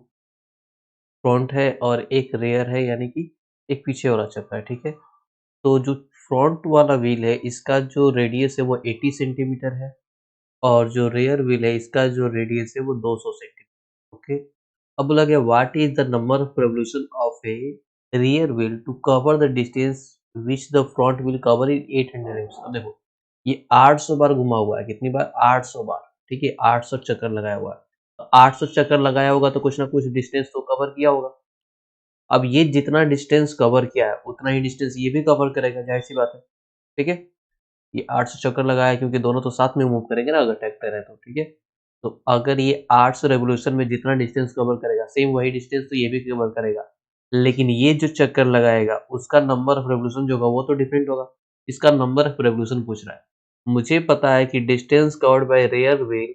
फ्रंट है और एक रियर है, यानी कि एक पीछे वाला चक्का है, ठीक है। तो जो फ्रंट वाला व्हील है इसका जो रेडियस है वो 80 सेंटीमीटर है, और जो रियर व्हील है इसका जो रेडियस है वो 200 सेंटीमीटर, ओके। अब बोला गया what is the number of revolution of a rear wheel to cover the distance which the front wheel cover in 800 revs. अब देखो ये 800 बार घुमा हुआ है, कितनी बार, 800 बार, ठीक है। 800 चक्कर लगाया हुआ है, तो 800 चक्कर लगाया होगा तो कुछ ना कुछ डिस्टेंस तो कवर किया होगा। अब ये जितना डिस्टेंस कवर किया है उतना ही डिस्टेंस ये भी कवर करेगा, जाहिर सी बात है, ठीक है। ये 800 चक्कर लगाया है क्योंकि दोनों तो साथ में मूव करेंगे ना, अगर ट्रैक्टर है तो, ठीक है। तो अगर ये 800 रेवोल्यूशन में जितना डिस्टेंस कवर करेगा सेम वही डिस्टेंस तो ये भी कवर करेगा, लेकिन ये जो चक्कर लगाएगा उसका नंबर ऑफ रेवोल्यूशन जो होगा वो तो डिफरेंट होगा। इसका नंबर ऑफ रेवोल्यूशन पूछ रहा है। मुझे पता है कि distance covered by rear wheel,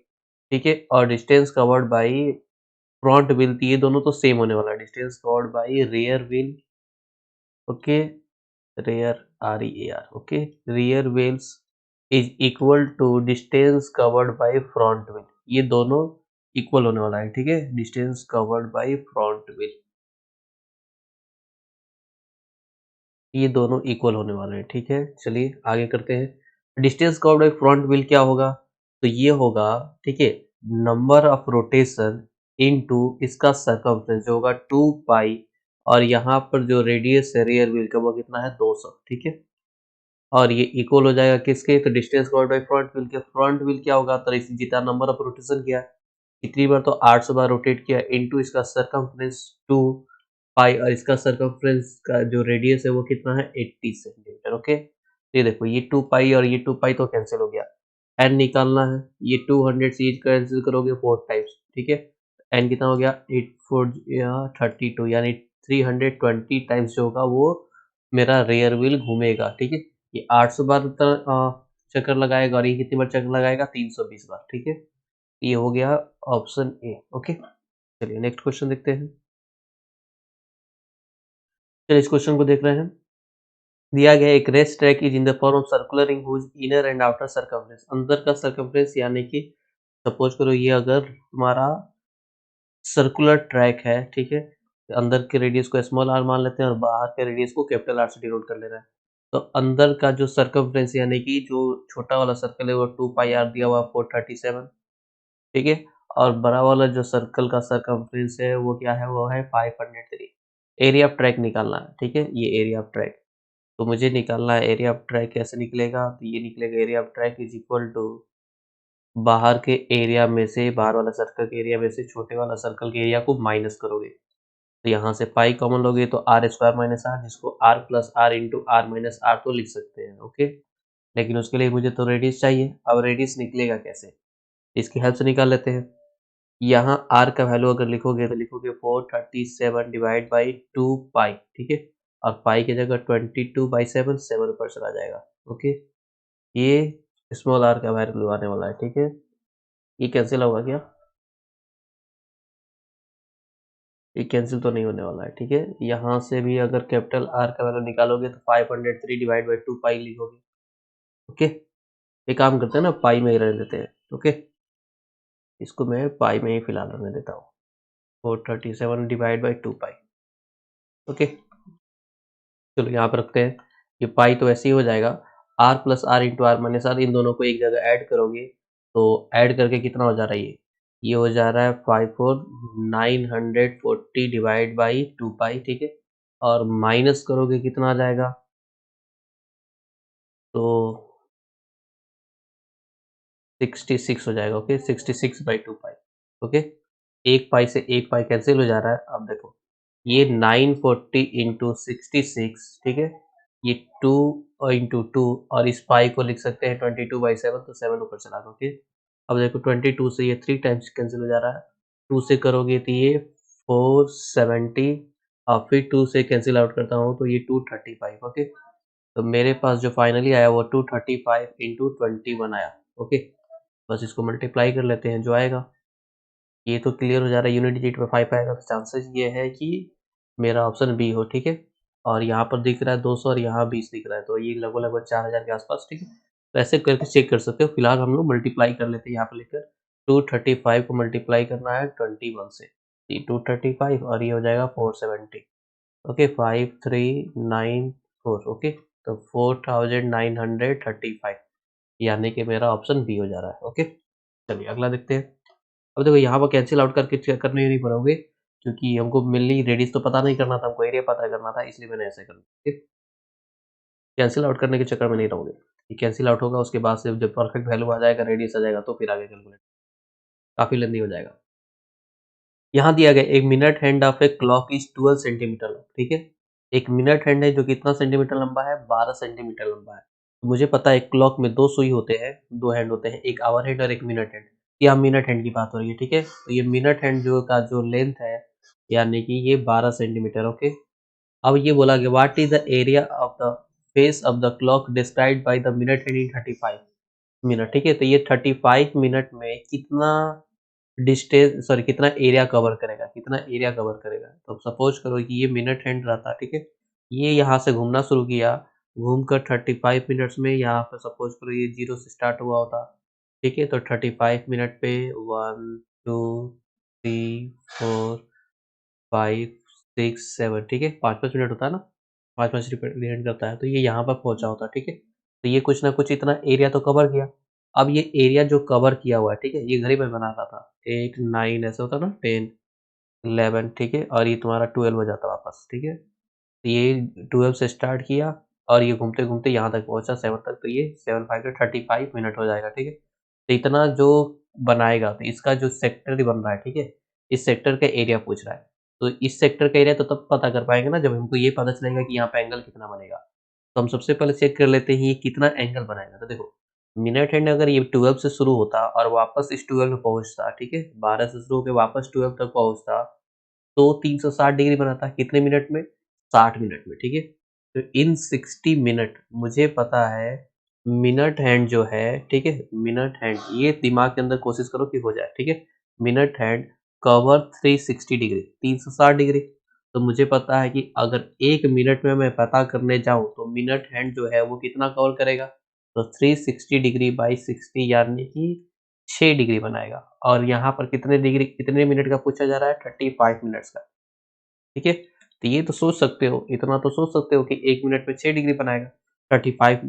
ठीक है, और distance covered by front wheel, ये दोनों तो सेम होने वाला है। Distance covered by rear wheel, okay, rear REAR, okay, rear wheels is equal to distance covered by front wheel, ये दोनों इक्वल होने वाला है, ठीक है। Distance covered by front wheel, ये दोनों इक्वल होने वाले हैं, ठीक है। चलिए आगे करते हैं। Distance covered by front wheel क्या होगा, तो ये होगा, ठीक है, नंबर ऑफ रोटेशन इनटू इसका सर्कमफ्रेंस जो होगा 2 पाई, और यहाँ पर जो रेडियस है रियर व्हील का वो कितना है, 200, ठीक है। और ये इक्वल हो जाएगा किसके, तो distance covered by front wheel के। फ्रंट व्हील क्या होगा, तो इसी जितना नंबर ऑफ रोटेशन किया कितनी बार, तो 800 बार रोटेट किया, इनटू इसका सरकमफ्रेंस 2, पाई, और इसका सर्कमफ्रेंस का जो रेडियस है वो कितना है 80 सेंटीमीटर। ओके, ये देखो ये 2 पाई और ये 2 पाई तो कैंसिल हो गया। एन निकालना है, ये 200 से कैंसिल करोगे 4 टाइम्स, ठीक है। एन कितना हो गया 8 4 या 32, यानी 320 टाइम्स जो होगा वो मेरा रेयर व्हील घूमेगा, ठीक है। ये 800 बार चक्कर लगाएगा और ये कितनी बार चक्कर लगाएगा 320 बार, ठीक है। ये हो गया ऑप्शन ए। ओके, चलिए नेक्स्ट क्वेश्चन देखते हैं। चलिए इस क्वेश्चन को देख रहे हैं। दिया गया एक race track is in the form of circular ring whose inner and outer circumference. अंदर का सर्कमफ्रेंस यानी कि सपोज करो ये अगर तुम्हारा सर्कुलर ट्रैक है, ठीक है। तो अंदर के रेडियस को स्मॉल आर मान लेते हैं और बाहर के रेडियस को कैपिटल आर से डिनोट कर ले रहा है। तो अंदर का जो सर्कमफ्रेंस यानी कि जो छोटा वाला सर्कल है वो 2 पाई आर दिया हुआ 437, ठीक है। और बड़ा वाला जो सर्कल का सर्कमफ्रेंस है वो क्या है, वो है 503। एरिया ऑफ ट्रैक निकालना है, ठीक है। ये एरिया ऑफ ट्रैक, तो मुझे निकालना है एरिया ऑफ ट्रैक। कैसे निकलेगा, तो ये निकलेगा area of track is equal to बाहर के एरिया में से, बाहर वाला सर्कल के एरिया में से छोटे वाला सर्कल के एरिया को माइनस करोगे, तो यहाँ से पाई कॉमन लोगे तो आर स्क्वायर माइनस आर, जिसको r plus are into are minus r तो लिख सकते हैं। ओके, लेकिन उसके लिए मुझे तो रेडियस चाहिए। अब रेडियस निकलेगा कैसे, इसकी हेल्प से निकाल लेते हैं। यहाँ r का वैल्यू अगर लिखोगे तो लिखोगे 437 डिवाइड बाई 2 पाई, ठीक है। और पाई की जगह 22/7 7 ऊपर चला जाएगा। ओके, ये स्मॉल r का वैल्यू आने वाला है, ठीक है। ये कैंसिल होगा क्या, ये कैंसिल तो नहीं होने वाला है, ठीक है। यहाँ से भी अगर कैपिटल R का वैल्यू निकालोगे तो 503 डिवाइड बाई 2 पाई लिखोगे। ओके, ये काम करते हैं ना, पाई में ही रहने देते हैं। ओके, इसको मैं पाई में ही फिलहाल रहने देता हूँ। 437 डिवाइड बाई 2 पाई। ओके, चलो यहाँ पर रखते हैं। ये पाई तो ऐसे ही हो जाएगा, r plus are into are minus R, इन दोनों को एक जगह ऐड करोगे तो ऐड करके कितना हो जा रहा है, ये हो जा रहा है 54940 डिवाइड बाई 2 पाई, ठीक है। और माइनस करोगे कितना आ जाएगा, तो 66 हो जाएगा। ओके, 66/2 पाई। ओके, एक पाई से एक पाई कैंसिल हो जा रहा है। अब देखो ये 940 इंटू 66, ठीक है। ये 2 इंटू 2, और इस पाई को लिख सकते हैं 22/7, तो 7 ऊपर चला दो। ओके, अब देखो 22 से ये 3 टाइम्स कैंसिल हो जा रहा है। 2 से करोगे तो ये 470, और फिर 2 से कैंसिल आउट करता हूँ तो ये 235। ओके, तो मेरे पास जो फाइनली आया वो 235 इंटू 21 आया। ओके, बस इसको मल्टीप्लाई कर लेते हैं जो आएगा। ये तो क्लियर हो जा रहा है, यूनिट डिजिट में 5 आएगा, तो चांसेस ये है कि मेरा ऑप्शन बी हो, ठीक है। और यहाँ पर दिख रहा है 200 और यहाँ 20 दिख रहा है, तो ये लगभग लगभग 4000 के आसपास, ठीक है। तो ऐसे करके चेक कर सकते हो। फिलहाल हम लोग मल्टीप्लाई कर लेते हैं, यहाँ पर लेकर 235 को मल्टीप्लाई करना है 21 से, ये 235 और ये हो जाएगा 470। ओके, 5394। ओके, तो 4935, यानी कि मेरा ऑप्शन बी हो जा रहा है। ओके, चलिए अगला देखते हैं। अब देखो यहाँ पर कैंसिल आउट करके चेक करने नहीं पड़ोगे, क्योंकि हमको मिलनी रेडियस तो पता नहीं करना था, हमको एरिया पता करना था, इसलिए मैंने ऐसे कर दिया। कैंसिल आउट करने के चक्कर में नहीं रहोगे। ये कैंसिल आउट होगा, उसके बाद से जब परफेक्ट वैल्यू आ जाएगा, रेडियस आ जाएगा, तो फिर आगे कैलकुलेट काफी लेंदी हो जाएगा। यहाँ दिया गया एक minute hand of a clock is 12 centimetre, ठीक है। एक मिनट हैंड है जो कितना सेंटीमीटर लंबा है, 12 सेंटीमीटर लंबा है। तो मुझे पता है क्लॉक में 2 सुई होते हैं, 2 हैंड होते हैं, एक आवर हैंड और एक मिनट हैंड। यहाँ मिनट हैंड की बात हो रही है, ठीक है। तो ये मिनट हैंड जो का जो लेंथ है, यानी कि ये 12 सेंटीमीटर। ओके, अब ये बोला कि what is the area of the face of the clock described by the minute hand in 35 minute, ठीक है। तो ये 35 मिनट में कितना डिस्टेंस, सॉरी कितना एरिया कवर करेगा, कितना एरिया कवर करेगा। तो सपोज करो कि ये मिनट हैंड रहता, ठीक है। ये यहाँ से घूमना शुरू किया, घूमकर 35 मिनट्स में यहाँ पे सपोज करो ये 0 से स्टार्ट हुआ होता, ठीक है। तो 35 मिनट पे 1 2 3 4 5 6 7, ठीक है। 5-5 मिनट होता है ना, 5-5 रिपीट करता है, तो ये यहाँ पर पहुँचा होता, ठीक है। तो ये कुछ ना कुछ इतना एरिया तो कवर किया। अब ये एरिया जो कवर किया हुआ है, ठीक है, ये घर ही में बना रहा था, 8 9 ऐसे होता ना, 10 11, ठीक है। और ये तुम्हारा 12 हो जाता वापस, ठीक है। तो ये 12 से स्टार्ट किया और ये घूमते घूमते यहाँ तक पहुँचा 7 तक, तो ये 7 5 का 35 मिनट हो जाएगा, ठीक है। तो इतना जो बनाएगा, तो इसका जो सेक्टर बन रहा है, ठीक है, इस सेक्टर का एरिया पूछ रहा है। तो इस सेक्टर का एरिया तो तब पता कर पाएँगे ना जब हमको ये पता चलेगा कि यहाँ पे एंगल कितना बनेगा। तो हम सबसे पहले चेक कर लेते हैं ये कितना एंगल बनाएगा। तो देखो मिनट हैंड अगर ये 12 से शुरू होता और वापस इस 12 में पहुँचता, ठीक है? 12 से शुरू होके वापस 12 तक पहुँचता, तो 360 डिग्री बनाता। कितने मिनट में? 60 मिनट में, ठीक है? तो इन 60 मिनट मुझे पता है मिनट हैंड जो है, ठीक है? मिनट हैंड ये दिमाग के अंदर कोशिश करो कि हो जाए, ठीक है? Minute hand cover 360 degree, 360 degree. तो मुझे पता है कि अगर 1 मिनट में मैं पता करने जाऊँ तो मिनट हैंड जो है वो कितना कवर करेगा? तो 360 डिग्री बाई 60 यानी कि 6 डिग्री बनाएगा। और यहाँ पर कितने मिनट का पूछा जा रहा है? 35 मिनट्स का, ठीक है? तो ये तो सोच सकते हो, इतना तो सोच सकते हो कि 1 मिनट में 6 डिग्री बनाएगा। 35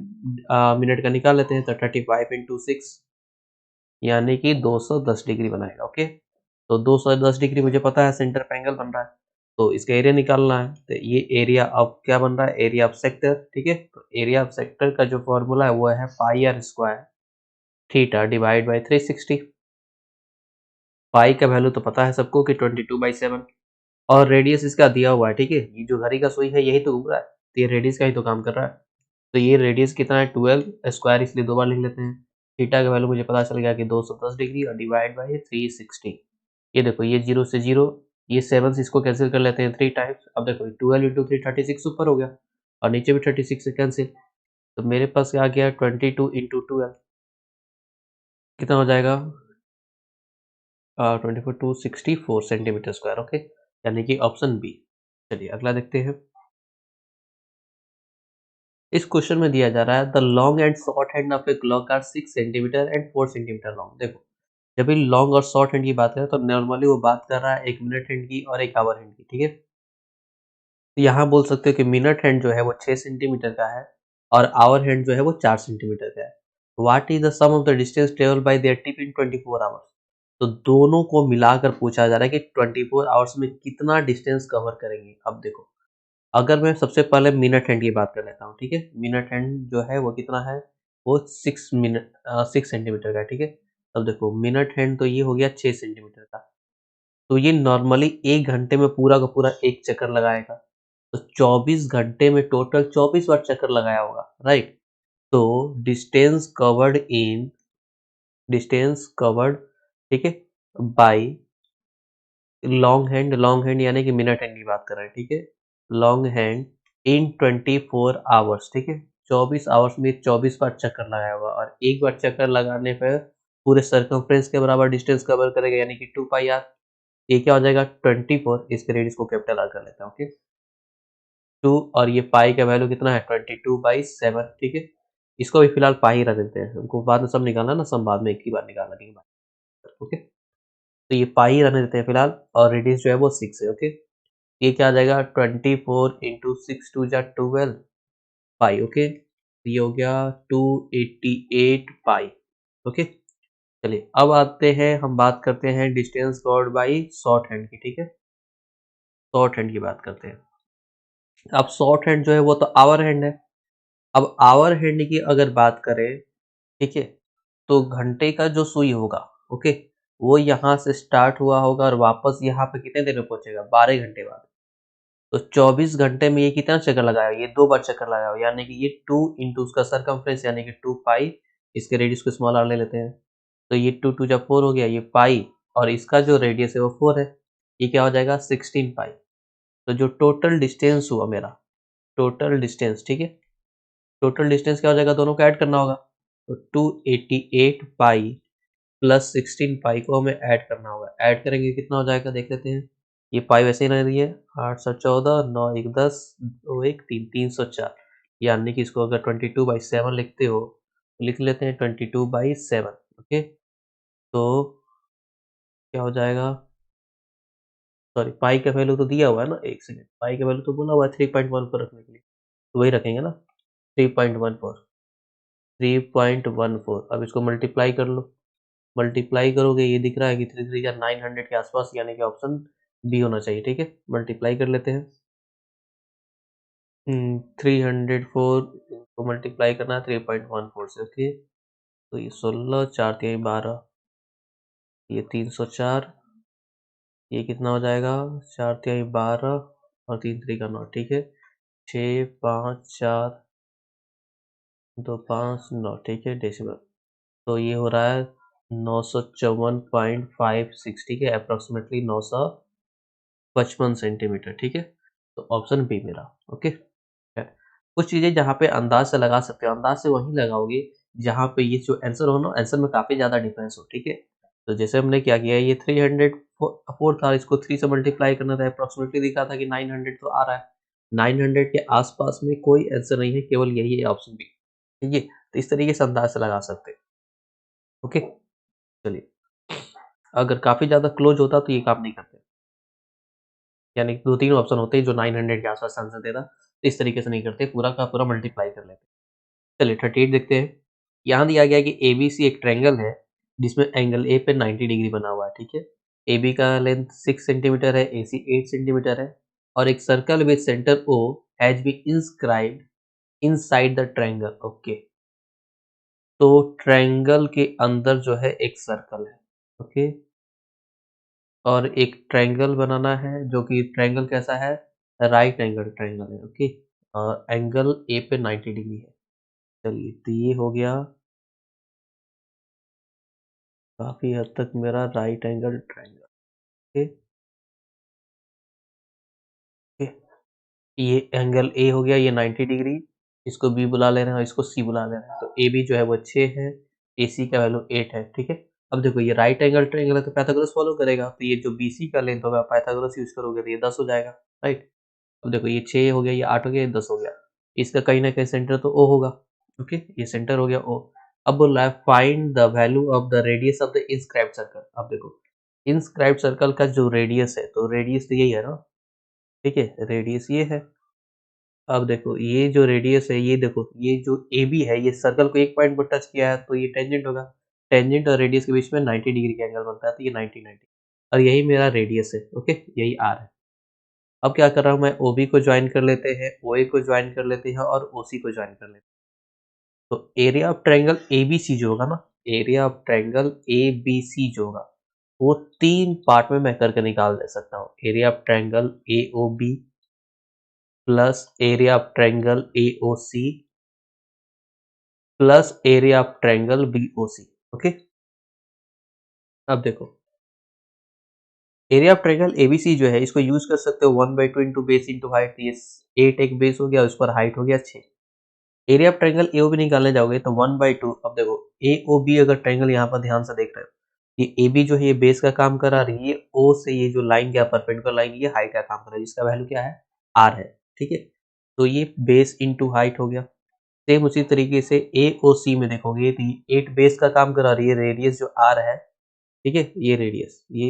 मिनट का निकाल लेते हैं तो 35 इंटू 6 यानी कि 210 डिग्री बनाएगा, ओके? तो 210 डिग्री मुझे पता है सेंटर पे एंगल बन रहा है, तो इसका एरिया निकालना है। तो ये एरिया अब क्या बन रहा है? एरिया ऑफ सेक्टर, ठीक है? तो एरिया ऑफ सेक्टर का जो फॉर्मूला है वो है pi R square theta divide by 360। Pi का वैल्यू तो पता है सबको कि 22/7 और रेडियस इसका दिया हुआ है, ठीक है? ये जो घड़ी का सुई है यही तो घूम रहा है, तो ये रेडियस का ही तो काम कर रहा है। तो ये रेडियस कितना है? 12 स्क्वायर, इसलिए 2 बार लिख लेते हैं। थीटा का वैल्यू मुझे पता चल गया कि 210 डिग्री और डिवाइड बाई 360। ये देखो ये 0 से 0, ये 7 से इसको कैंसिल कर लेते हैं 3 टाइम्स। अब देखो 12 इंटू 3 36 ऊपर हो गया और नीचे भी 36 से कैंसिल। तो मेरे पास आ गया 22 इंटू 12 कितना हो जाएगा? 24 264 सेंटीमीटर स्क्वायर, ओके? यानी कि ऑप्शन बी। चलिए अगला देखते हैं। इस क्वेश्चन में दिया जा रहा है the long and short hand of a clock are 6 centimetre and 4 centimetre long. देखो जब भी लॉन्ग और शॉर्ट हैंड की बात करें तो नॉर्मली वो बात कर रहा है एक मिनट हैंड की और एक आवर हैंड की, ठीक है? तो यहाँ बोल सकते हो कि मिनट हैंड जो है वो 6 सेंटीमीटर का है और आवर हैंड जो है वो 4 सेंटीमीटर का है। What is the sum of the distance travel by their tip in 24 hours. तो दोनों को मिलाकर पूछा जा रहा है कि 24 आवर्स में कितना डिस्टेंस कवर करेंगे। अब देखो अगर मैं सबसे पहले मिनट हैंड की बात कर लेता हूँ, ठीक है? मिनट हैंड जो है वो कितना है? वो 6 सेंटीमीटर का है, ठीक है? अब देखो मिनट हैंड तो ये हो गया 6 सेंटीमीटर का। तो ये नॉर्मली 1 घंटे में पूरा का पूरा 1 चक्कर लगाएगा। तो 24 घंटे में टोटल 24 बार चक्कर लगाया होगा, राइट? तो डिस्टेंस कवर्ड, ठीक है? बाय लॉन्ग हैंड यानी कि मिनट हैंड की बात कर रहे हैं, ठीक है? लॉन्ग हैंड इन 24 आवर्स, ठीक है? 24 आवर्स में 24 बार चक्कर लगाया होगा और एक बार चक्कर लगाने पर पूरे सर्कमफ्रेंस के बराबर डिस्टेंस कवर करेगा यानी कि 2 पाई आर। ये क्या हो जाएगा? 24। इसके रेडियस को कैपिटल आर कर लेते हैं, ओके? 2 और ये पाई का वैल्यू कितना है? 22/7, ठीक है? इसको भी फिलहाल पाई ही रख देते हैं, हमको बाद में सब निकालना ना, सब बाद में एक ही बार निकाल लेंगे, ओके? तो ये पाई ही रहने देते हैं फिलहाल और रेडियस जो है वो 6 है, ओके? ये क्या आ जाएगा? 24 इंटू 6 टू जा 12 पाई, ओके? ये हो गया 288 पाई, ओके? चलिए अब आते हैं, हम बात करते हैं distance covered by short hand की, ठीक है? शॉर्ट हैंड की बात करते हैं। अब शॉर्ट हैंड जो है वो तो आवर हैंड है। अब आवर हैंड की अगर बात करें, ठीक है? तो घंटे का जो सुई होगा, ओके? वो यहाँ से स्टार्ट हुआ होगा और वापस यहाँ पे कितने देर में पहुंचेगा? 12 घंटे बाद। तो 24 घंटे में ये कितना चक्कर लगाया? ये 2 बार चक्कर लगाया होगा, यानी कि ये 2 इंटू उसका सरकमफ्रेंस यानी कि 2 पाई, इसके रेडियस को स्मॉल आर ले लेते हैं। तो ये 2 2 जा 4 हो गया, ये पाई और इसका जो रेडियस है वो 4 है। ये क्या हो जाएगा? 16 पाई। तो जो टोटल डिस्टेंस हुआ मेरा, टोटल डिस्टेंस, ठीक है? टोटल डिस्टेंस क्या हो जाएगा? दोनों को ऐड करना होगा। तो 288 पाई प्लस 16 पाई को हमें ऐड करना होगा। ऐड करेंगे कितना हो जाएगा देख लेते हैं। ये पाई वैसे ही रह रही है, 814 9 1 10 2 1 3 304, यानी कि इसको अगर 22/7 लिखते हो तो लिख लेते हैं 22/7, ओके? तो क्या हो जाएगा? सॉरी पाई का वैल्यू तो दिया हुआ है ना, एक सेकेंड, पाई का वैल्यू तो बोला हुआ है 3.14 रखने के लिए, तो वही रखेंगे ना, 3.14। 3.14 अब इसको मल्टीप्लाई कर लो। मल्टीप्लाई करोगे ये दिख रहा है कि 3 3 या 900 के आसपास, यानी कि ऑप्शन बी होना चाहिए, ठीक है? मल्टीप्लाई कर लेते हैं। 304 को मल्टीप्लाई करना है 3.14 से, ओके? तो ये 16 4 3 12, ये 304 ये कितना हो जाएगा, 4×3 12 और 3×3 9, ठीक है। 6 5 4 2 5 9, ठीक है, डेसिमल। तो ये हो रहा है 954.56, ठीक है, अप्रोक्सीमेटली 955 सेंटीमीटर, ठीक है। तो ऑप्शन बी मेरा, ओके है। कुछ चीजें जहाँ पे अंदाज से लगा सकते हो, अंदाज से वहीं लगाओगे जहाँ पे ये जो आंसर हो ना, आंसर में काफी ज्यादा डिफरेंस हो, ठीक है। तो जैसे हमने क्या किया, ये 304 था, इसको 3 से मल्टीप्लाई करना था, अप्रोक्सीमेटली दिखा था कि 900 तो आ रहा है। 900 के आसपास में कोई आंसर नहीं है, केवल यही है ऑप्शन बी, ठीक है। तो इस तरीके से अंदाज से लगा सकते हैं, ओके। चलिए, अगर काफी ज्यादा क्लोज होता तो ये काम नहीं करते, यानी 2-3 ऑप्शन होते हैं जो 900 के आसपास आंसर देता, तो इस तरीके से नहीं करते, पूरा का पूरा मल्टीप्लाई कर लेते। चलिए 38 देखते हैं। यहाँ दिया गया है कि एबीसी एक ट्रायंगल है जिसमें एंगल ए पे 90 डिग्री बना हुआ है, ठीक है। एबी का लेंथ 6 सेंटीमीटर है, एसी 8 सेंटीमीटर है, और एक circle with centre O has been inscribed inside the triangle, okay. तो ट्रायंगल के अंदर जो है एक सर्कल है, ओके, और एक ट्रायंगल बनाना है जो कि ट्रायंगल कैसा है, राइट एंगल ट्रायंगल है, ओके। और एंगल ए पे 90 डिग्री है। चलिए, तो ये हो गया काफी हद तक मेरा राइट एंगल ट्रायंगल, ओके। ये एंगल ए हो गया, ये 90 डिग्री, इसको बी बुला ले रहे हैं और इसको सी बुला ले रहे हैं। तो ए बी जो है वो 6 है, ए सी का वैल्यू 8 है, ठीक है। अब देखो ये राइट एंगल ट्रायंगल है तो पाइथागोरस फॉलो करेगा, तो ये जो बी सी का लेंथ होगा पाइथागोरस यूज करोगे तो ये 10 हो जाएगा, राइट। अब देखो ये 6 हो गया, ये 8 हो गया, ये 10 हो गया। इसका कहीं ना कहीं सेंटर तो ओ होगा, ओके, ये सेंटर हो गया ओ। अब बोल रहा है find the value of the radius of the inscribed circle. अब देखो इंस्क्राइब्ड सर्कल का जो रेडियस है, तो रेडियस तो यही है ना, ठीक है, रेडियस ये है। अब देखो ये जो रेडियस है, ये देखो ये जो ए बी है, ये सर्कल को एक पॉइंट पर टच किया है तो ये टेंजेंट होगा। टेंजेंट और रेडियस के बीच में 90 डिग्री का एंगल बनता है, तो ये 90 और यही मेरा रेडियस है, ओके, यही आर है। अब क्या कर रहा हूँ मैं, ओ बी को ज्वाइन कर लेते हैं, ओ ए को ज्वाइन कर लेते हैं और ओ सी को ज्वाइन कर लेते हैं। तो area of triangle A B C जो होगा ना, area of triangle A B C जो होगा वो 3 पार्ट में मैं करके निकाल दे सकता हूँ। Area of triangle A O B plus area of triangle A O C plus area of triangle BOC, okay. अब देखो एरिया ऑफ ट्रायंगल एबीसी जो है इसको यूज कर सकते हो 1/2 इंटू बेस इंटू हाइट, ये 8 एक बेस हो गया, उस पर हाइट हो गया 6। एरिया ऑफ ट्रायंगल एओबी निकालने जाओगे तो 1/2। अब देखो एओबी अगर ट्रायंगल यहाँ पर ध्यान से देख रहे हो, ये एबी जो है ये बेस का काम कर रहा है, ये ओ से ये जो लाइन गया परपेंडिकुलर लाइन, ये हाइट का काम कर रहा है, जिसका वैल्यू क्या है, आर है, ठीक है। तो ये बेस इंटू हाइट हो गया। सेम उसी तरीके से एओसी में देखोगे तो ये 8 बेस का काम कर रहा है, ये रेडियस जो आर है, ठीक है, ये रेडियस ये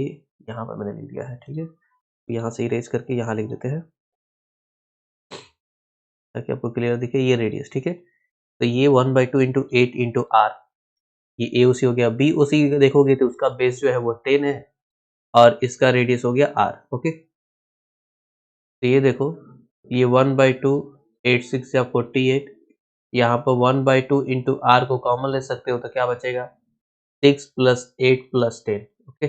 यहाँ पर मैंने लिख दिया है, ठीक है। तो यहाँ से इरेज करके यहाँ लिख देते हैं ताकि आपको क्लियर दिखे, ये रेडियस, ठीक है। तो ये 1/2 इंटू 8 इंटू आर, ये ए ओ सी हो गया। बी ओ सी देखोगे तो उसका बेस जो है वो 10 है और इसका रेडियस हो गया आर, ओके। तो ये देखो ये 1/2, 8 6 या 48, यहाँ पर 1/2 इंटू आर को कॉमन ले सकते हो तो क्या बचेगा, 6 प्लस 8 प्लस 10, ओके।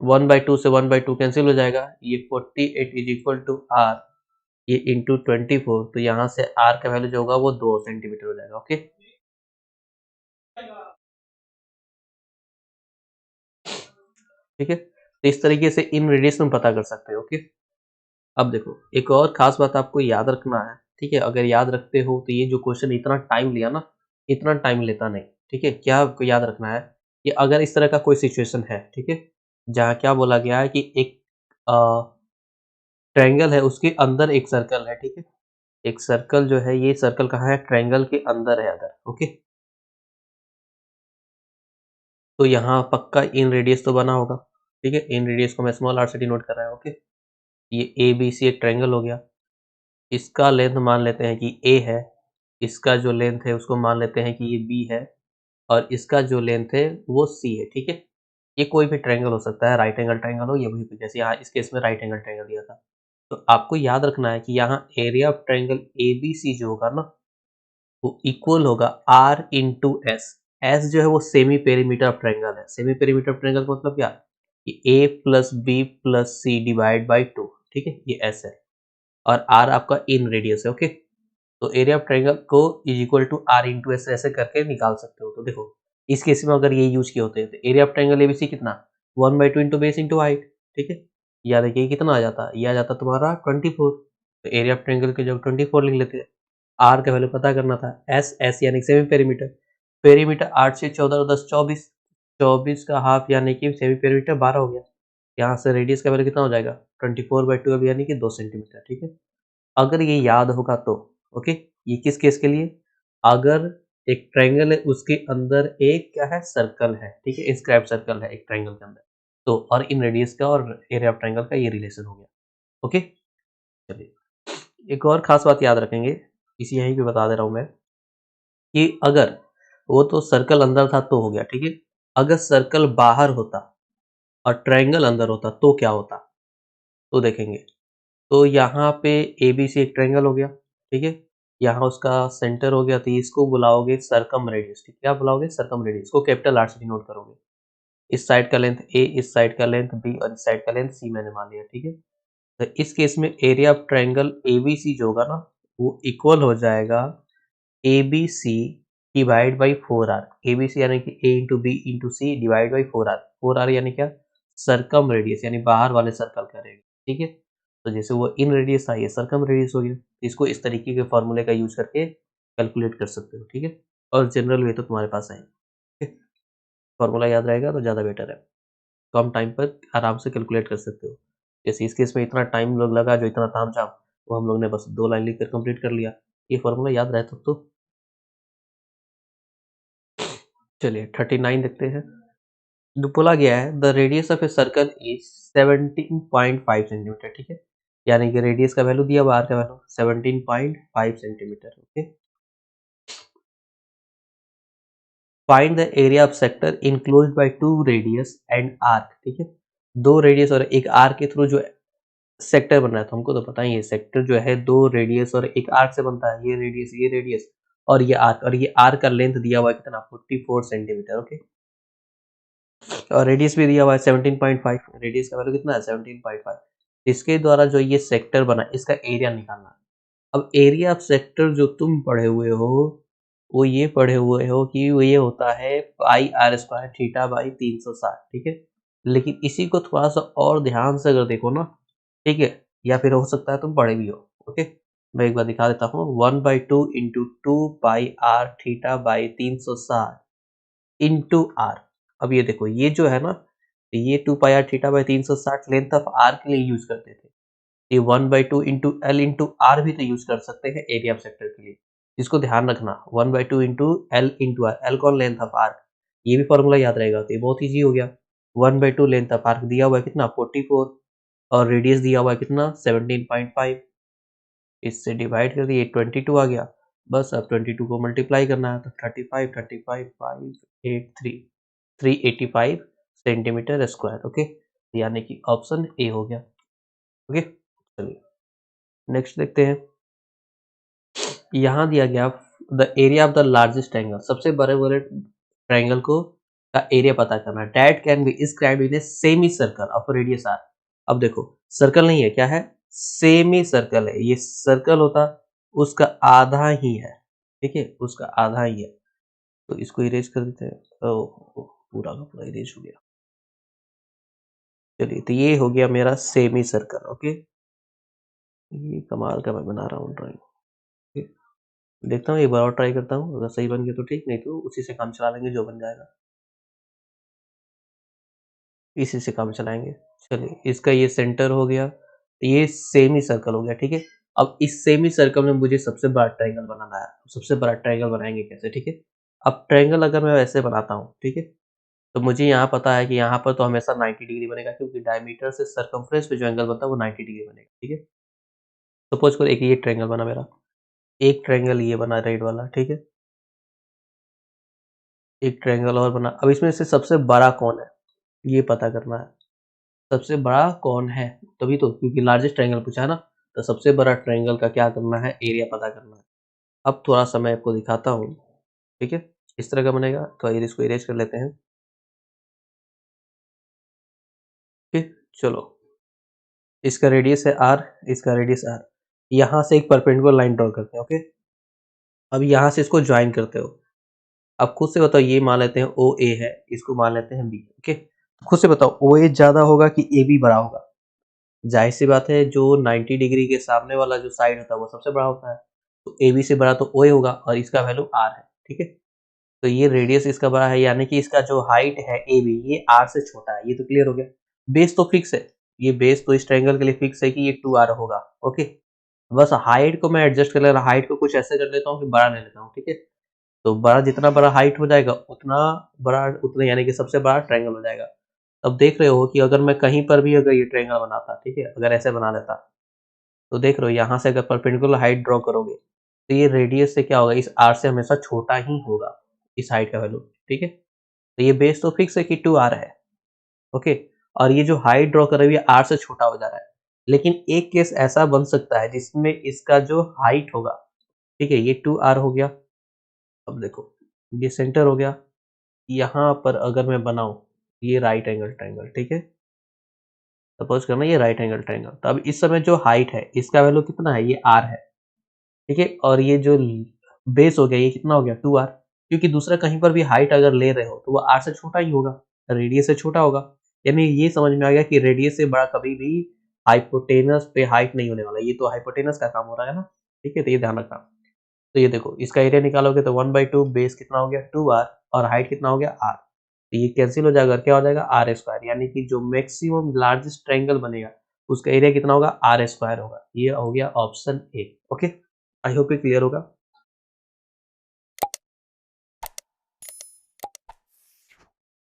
1/2 से 1/2 कैंसिल हो जाएगा, ये 48 इज इक्वल टू आर, ये इंटू 24, तो यहाँ से आर का वैल्यू जो होगा वो 2 सेंटीमीटर हो जाएगा, ओके। ठीक है, तो इस तरीके से इन रेडियस में पता कर सकते हो, ओके। अब देखो एक और खास बात आपको याद रखना है, ठीक है, अगर याद रखते हो तो ये जो क्वेश्चन इतना टाइम लिया ना, इतना टाइम लेता नहीं, ठीक है। क्या आपको याद रखना है कि अगर इस तरह का कोई सिचुएशन है, ठीक है, जहाँ क्या बोला गया है कि एक ट्रायंगल है, उसके अंदर एक सर्कल है, ठीक है। एक सर्कल जो है, ये सर्कल कहाँ है, ट्रायंगल के अंदर है अगर, ओके। तो यहाँ पक्का इन रेडियस तो बना होगा, ठीक है। इन रेडियस को मैं स्मॉल आर से डिनोट कर रहा हूँ, ओके। ये ए बी सी एक ट्रायंगल हो गया, इसका लेंथ मान लेते हैं कि ए है, इसका जो लेंथ है उसको मान लेते हैं कि ये बी है, और इसका जो लेंथ है वो सी है, ठीक है। ये कोई भी ट्रायंगल हो सकता है, राइट एंगल ट्रायंगल हो, ये भी, जैसे यहाँ इस केस में राइट एंगल ट्रायंगल दिया था। तो आपको याद रखना है कि यहाँ area of triangle A B C जो होगा ना, वो इक्वल होगा आर इंटू एस। एस जो है वो सेमी पेरीमीटर ऑफ ट्रायंगल है। सेमी पेरीमीटर ऑफ ट्रायंगल का मतलब क्या, कि a plus b plus c divide by 2, ठीक है, ये s है और r आपका इन रेडियस है। ओके, तो एरिया ऑफ ट्रायंगल को is equal to r into s ऐसे करके निकाल सकते हो। तो देखो इस केस में अगर ये यूज किए होते हैं तो एरिया ऑफ ट्रायंगल एबीसी कितना, 1/2 इंटू बेस इंटू हाइट, ठीक है, या देखिए कितना आ जाता, ये आ जाता तुम्हारा 24। तो एरिया ऑफ ट्रायंगल के जब 24 लिख लेते हैं, आर का वैल्यू पता करना था, एस एस यानी सेमी पेरीमीटर, पेरीमीटर 8 से 14 और 10 24, 24 का हाफ यानी कि सेमी पेरीमीटर 12 हो गया। यहाँ से रेडियस का वैल्यू कितना हो जाएगा, 24/12 यानी कि 2 सेंटीमीटर, ठीक है। अगर ये याद होगा तो ओके, ये किस केस के लिए, अगर एक ट्रायंगल है उसके अंदर एक क्या है, सर्कल है, ठीक है, इंस्क्राइब सर्कल है एक ट्रायंगल के अंदर, तो और इन रेडियस का और एरिया ऑफ ट्रायंगल का ये रिलेशन हो गया। ओके, चलिए एक और खास बात याद रखेंगे, इसी यहीं पे बता दे रहा हूं मैं, कि अगर वो तो सर्कल अंदर था तो हो गया, ठीक है, अगर सर्कल बाहर होता और ट्रायंगल अंदर होता तो क्या होता, तो देखेंगे। तो यहाँ पे ABC एक ट्रायंगल हो गया, ठीक है, यहाँ उसका सेंटर हो गया, तो इसको बुलाओगे सर्कम रेडियस, ठीक है, क्या बुलाओगे, सर्कम रेडियस, को कैपिटल आर से डिनोट करोगे। इस साइड का लेंथ A, इस साइड का लेंथ B और इस साइड का लेंथ C मैंने मान लिया, ठीक है। तो इस केस में एरिया ऑफ ट्रायंगल ABC जो होगा ना, वो इक्वल हो जाएगा ABC divide by 4R, ABC यानी कि A into b into c divide by 4R, 4R यानी क्या, सर्कम रेडियस यानी बाहर वाले सर्कल का रेडियस, ठीक है। तो जैसे वो इन रेडियस था, ये सर्कम रेडियस हो गया, इसको इस तरीके के फॉर्मूले का यूज करके कैलकुलेट कर सकते हो, ठीक है। और जनरल वे तो तुम्हारे पास है, ठीक है, फॉर्मूला याद रहेगा तो ज़्यादा बेटर है, कम टाइम पर आराम से कैलकुलेट कर सकते हो। जैसे इस केस में इतना टाइम लोग लगा, जो इतना तामझाम, वो हम लोग ने बस 2 लाइन लिख कर कंप्लीट कर लिया। ये फॉर्मूला याद रहे तो चलिए 39 देखते हैं। जो बोला गया है the radius of a circle is 17.5 centimetre, ठीक है, यानी कि रेडियस का वैल्यू दिया हुआ, आर का value 17.5 centimetre. Okay, find the area of sector enclosed by two radius and arc, ठीक है, दो रेडियस और एक आर्क के थ्रू जो सेक्टर बन रहा है, तो हमको तो पता ही है सेक्टर जो है दो रेडियस और एक आर्क से बनता है, ये रेडियस और ये आर्क, और ये आर्क का लेंथ दिया हुआ है कितना, 44 सेंटीमीटर। ओके, और रेडियस भी दिया हुआ है 17.5, रेडियस का वैल्यू कितना है 17.5। इसके द्वारा जो ये सेक्टर बना इसका एरिया निकालना है। अब एरिया ऑफ सेक्टर जो तुम पढ़े हुए हो, वो ये पढ़े हुए हो कि वो ये होता है pi R square theta by 360, ठीक है। लेकिन इसी को थोड़ा सा और ध्यान से अगर देखो ना, ठीक है, या फिर हो सकता है तुम पढ़े भी हो। ओके, मैं एक बार दिखा देता हूँ, 1/2 into 2 pi R theta by 360 into R. अब ये देखो, ये जो है ना, ये 2 pi R theta by 360 length of R के लिए यूज करते थे। ये 1/2 इंटू एल इंटू आर भी तो यूज कर सकते हैं एरिया ऑफ सेक्टर के लिए, इसको ध्यान रखना, 1/2 into l into r, l कौन, लेंथ ऑफ आर्क, ये भी फॉर्मूला याद रहेगा तो ये बहुत ईजी हो गया। 1/2 लेंथ ऑफ आर्क दिया हुआ है कितना, 44, और रेडियस दिया हुआ है कितना, 17.5, इससे डिवाइड कर दिए 22 आ गया। बस अब 22 को मल्टीप्लाई करना है, तो 35 35 583 385 सेंटीमीटर स्क्वायर। ओके, यानी कि ऑप्शन ए हो गया। ओके, चलिए नेक्स्ट देखते हैं। यहाँ दिया गया the area of the largest triangle, सबसे बड़े बड़े ट्रायंगल को का एरिया पता करना है। That can be described in a semi circle of radius r. अब देखो सर्कल नहीं है, क्या है, सेमी सर्कल है, ये सर्कल होता उसका आधा ही है, ठीक है, उसका आधा ही है। तो इसको इरेज कर देते हैं, तो पूरा का पूरा इरेज हो गया। चलिए, तो ये हो गया मेरा सेमी सर्कल। ओके, ये कमाल का मैं बना रहा हूँ ड्राइंग। देखता हूँ एक बार और ट्राई करता हूँ, अगर सही बन गया तो ठीक, नहीं तो उसी से काम चला लेंगे, जो बन जाएगा इसी से काम चलाएंगे। चलिए, इसका ये सेंटर हो गया, ये सेमी सर्कल हो गया, ठीक है। अब इस सेमी सर्कल में मुझे सबसे बड़ा ट्रायंगल बनाना है, सबसे बड़ा ट्रायंगल बनाएंगे कैसे, ठीक है। अब ट्रायंगल अगर मैं वैसे बनाता हूँ, ठीक है, तो मुझे यहाँ पता है कि यहाँ पर तो हमेशा 90 डिग्री बनेगा, क्योंकि डायमीटर से सरकमफ्रेंस पे जो एंगल बनता है वो 90 डिग्री बनेगा, ठीक है। सपोज करो एक ये ट्रायंगल बना मेरा, एक ट्रायंगल ये बना रेड वाला, ठीक है, एक ट्रायंगल और बना। अब इसमें से सबसे बड़ा कौन है ये पता करना है, सबसे बड़ा कौन है, तभी तो, क्योंकि लार्जेस्ट ट्रायंगल पूछा है ना, तो सबसे बड़ा ट्रायंगल का क्या करना है, एरिया पता करना है। अब थोड़ा सा मैं आपको दिखाता हूँ, ठीक है, इस तरह का बनेगा, तो इसको इरेज कर लेते हैं। चलो, इसका रेडियस है r, इसका रेडियस r। यहाँ से एक परपेंडिकुलर लाइन ड्रॉ करते हैं, ओके। अब यहाँ से इसको ज्वाइन करते हो। अब खुद से बताओ, ये मान लेते हैं ओ ए है, इसको मान लेते हैं बी, ओके। खुद से बताओ ओ ए ज्यादा होगा कि ए बी बड़ा होगा? जाहिर सी बात है, जो 90 डिग्री के सामने वाला जो साइड होता है वो सबसे बड़ा होता है, तो ए बी से बड़ा तो ओ ए होगा, और इसका वैल्यू आर है, ठीक है। तो ये रेडियस इसका बड़ा है, यानी कि इसका जो हाइट है ए बी, ये आर से छोटा है। ये तो क्लियर हो गया। बेस तो फिक्स है, ये बेस तो इस ट्रायंगल के लिए फिक्स है कि ये 2r होगा, ओके। बस हाइट को मैं एडजस्ट कर ले रहा, हाइट को कुछ ऐसे कर लेता हूँ कि बड़ा ले लेता हूँ, ठीक है। तो बड़ा, जितना बड़ा हाइट हो जाएगा उतना बड़ा, उतना यानी कि सबसे बड़ा ट्रायंगल हो जाएगा। अब देख रहे हो कि अगर मैं कहीं पर भी अगर ये ट्रायंगल बनाता, ठीक है, अगर ऐसे बना लेता, तो देख रहे हो यहाँ से अगर परपेंडिकुलर हाइट ड्रॉ करोगे, तो ये रेडियस से क्या होगा, इस आर से हमेशा छोटा ही होगा, इस हाइट का वैल्यू, ठीक है। तो ये बेस तो फिक्स है कि 2r है, ओके। और ये जो हाइट ड्रॉ कर रही है r से छोटा हो जा रहा है। लेकिन एक केस ऐसा बन सकता है जिसमें इसका जो हाइट होगा, ठीक है, ये 2r हो गया। अब देखो, ये सेंटर हो गया। यहाँ पर अगर मैं बनाऊं ये राइट एंगल ट्रायंगल, ठीक है, सपोज करना ये राइट एंगल ट्रायंगल, तो अब इस समय जो हाइट है इसका वैल्यू कितना है, ये r है, ठीक है। और ये जो बेस हो गया, ये कितना हो गया, 2r। क्योंकि दूसरा कहीं पर भी हाइट अगर ले रहे हो तो वो r से छोटा ही होगा, रेडियस से छोटा होगा। यानी ये समझ में आ गया कि रेडियस से बड़ा कभी भी हाइपोटेनस पे हाइट नहीं होने वाला। ये तो हाइपोटेनस का काम हो रहा है ना, ठीक है, तो ये ध्यान रखना। तो ये देखो, इसका एरिया निकालोगे तो 1/2, बेस कितना हो गया 2r, और हाइट कितना हो गया r। तो ये कैंसिल हो जाएगा और क्या हो जाएगा, आर स्क्वायर। यानी कि जो मैक्सिमम लार्जेस्ट ट्रायंगल बनेगा उसका एरिया कितना होगा, r स्क्वायर होगा। ये हो गया option A, okay. I hope ये क्लियर होगा।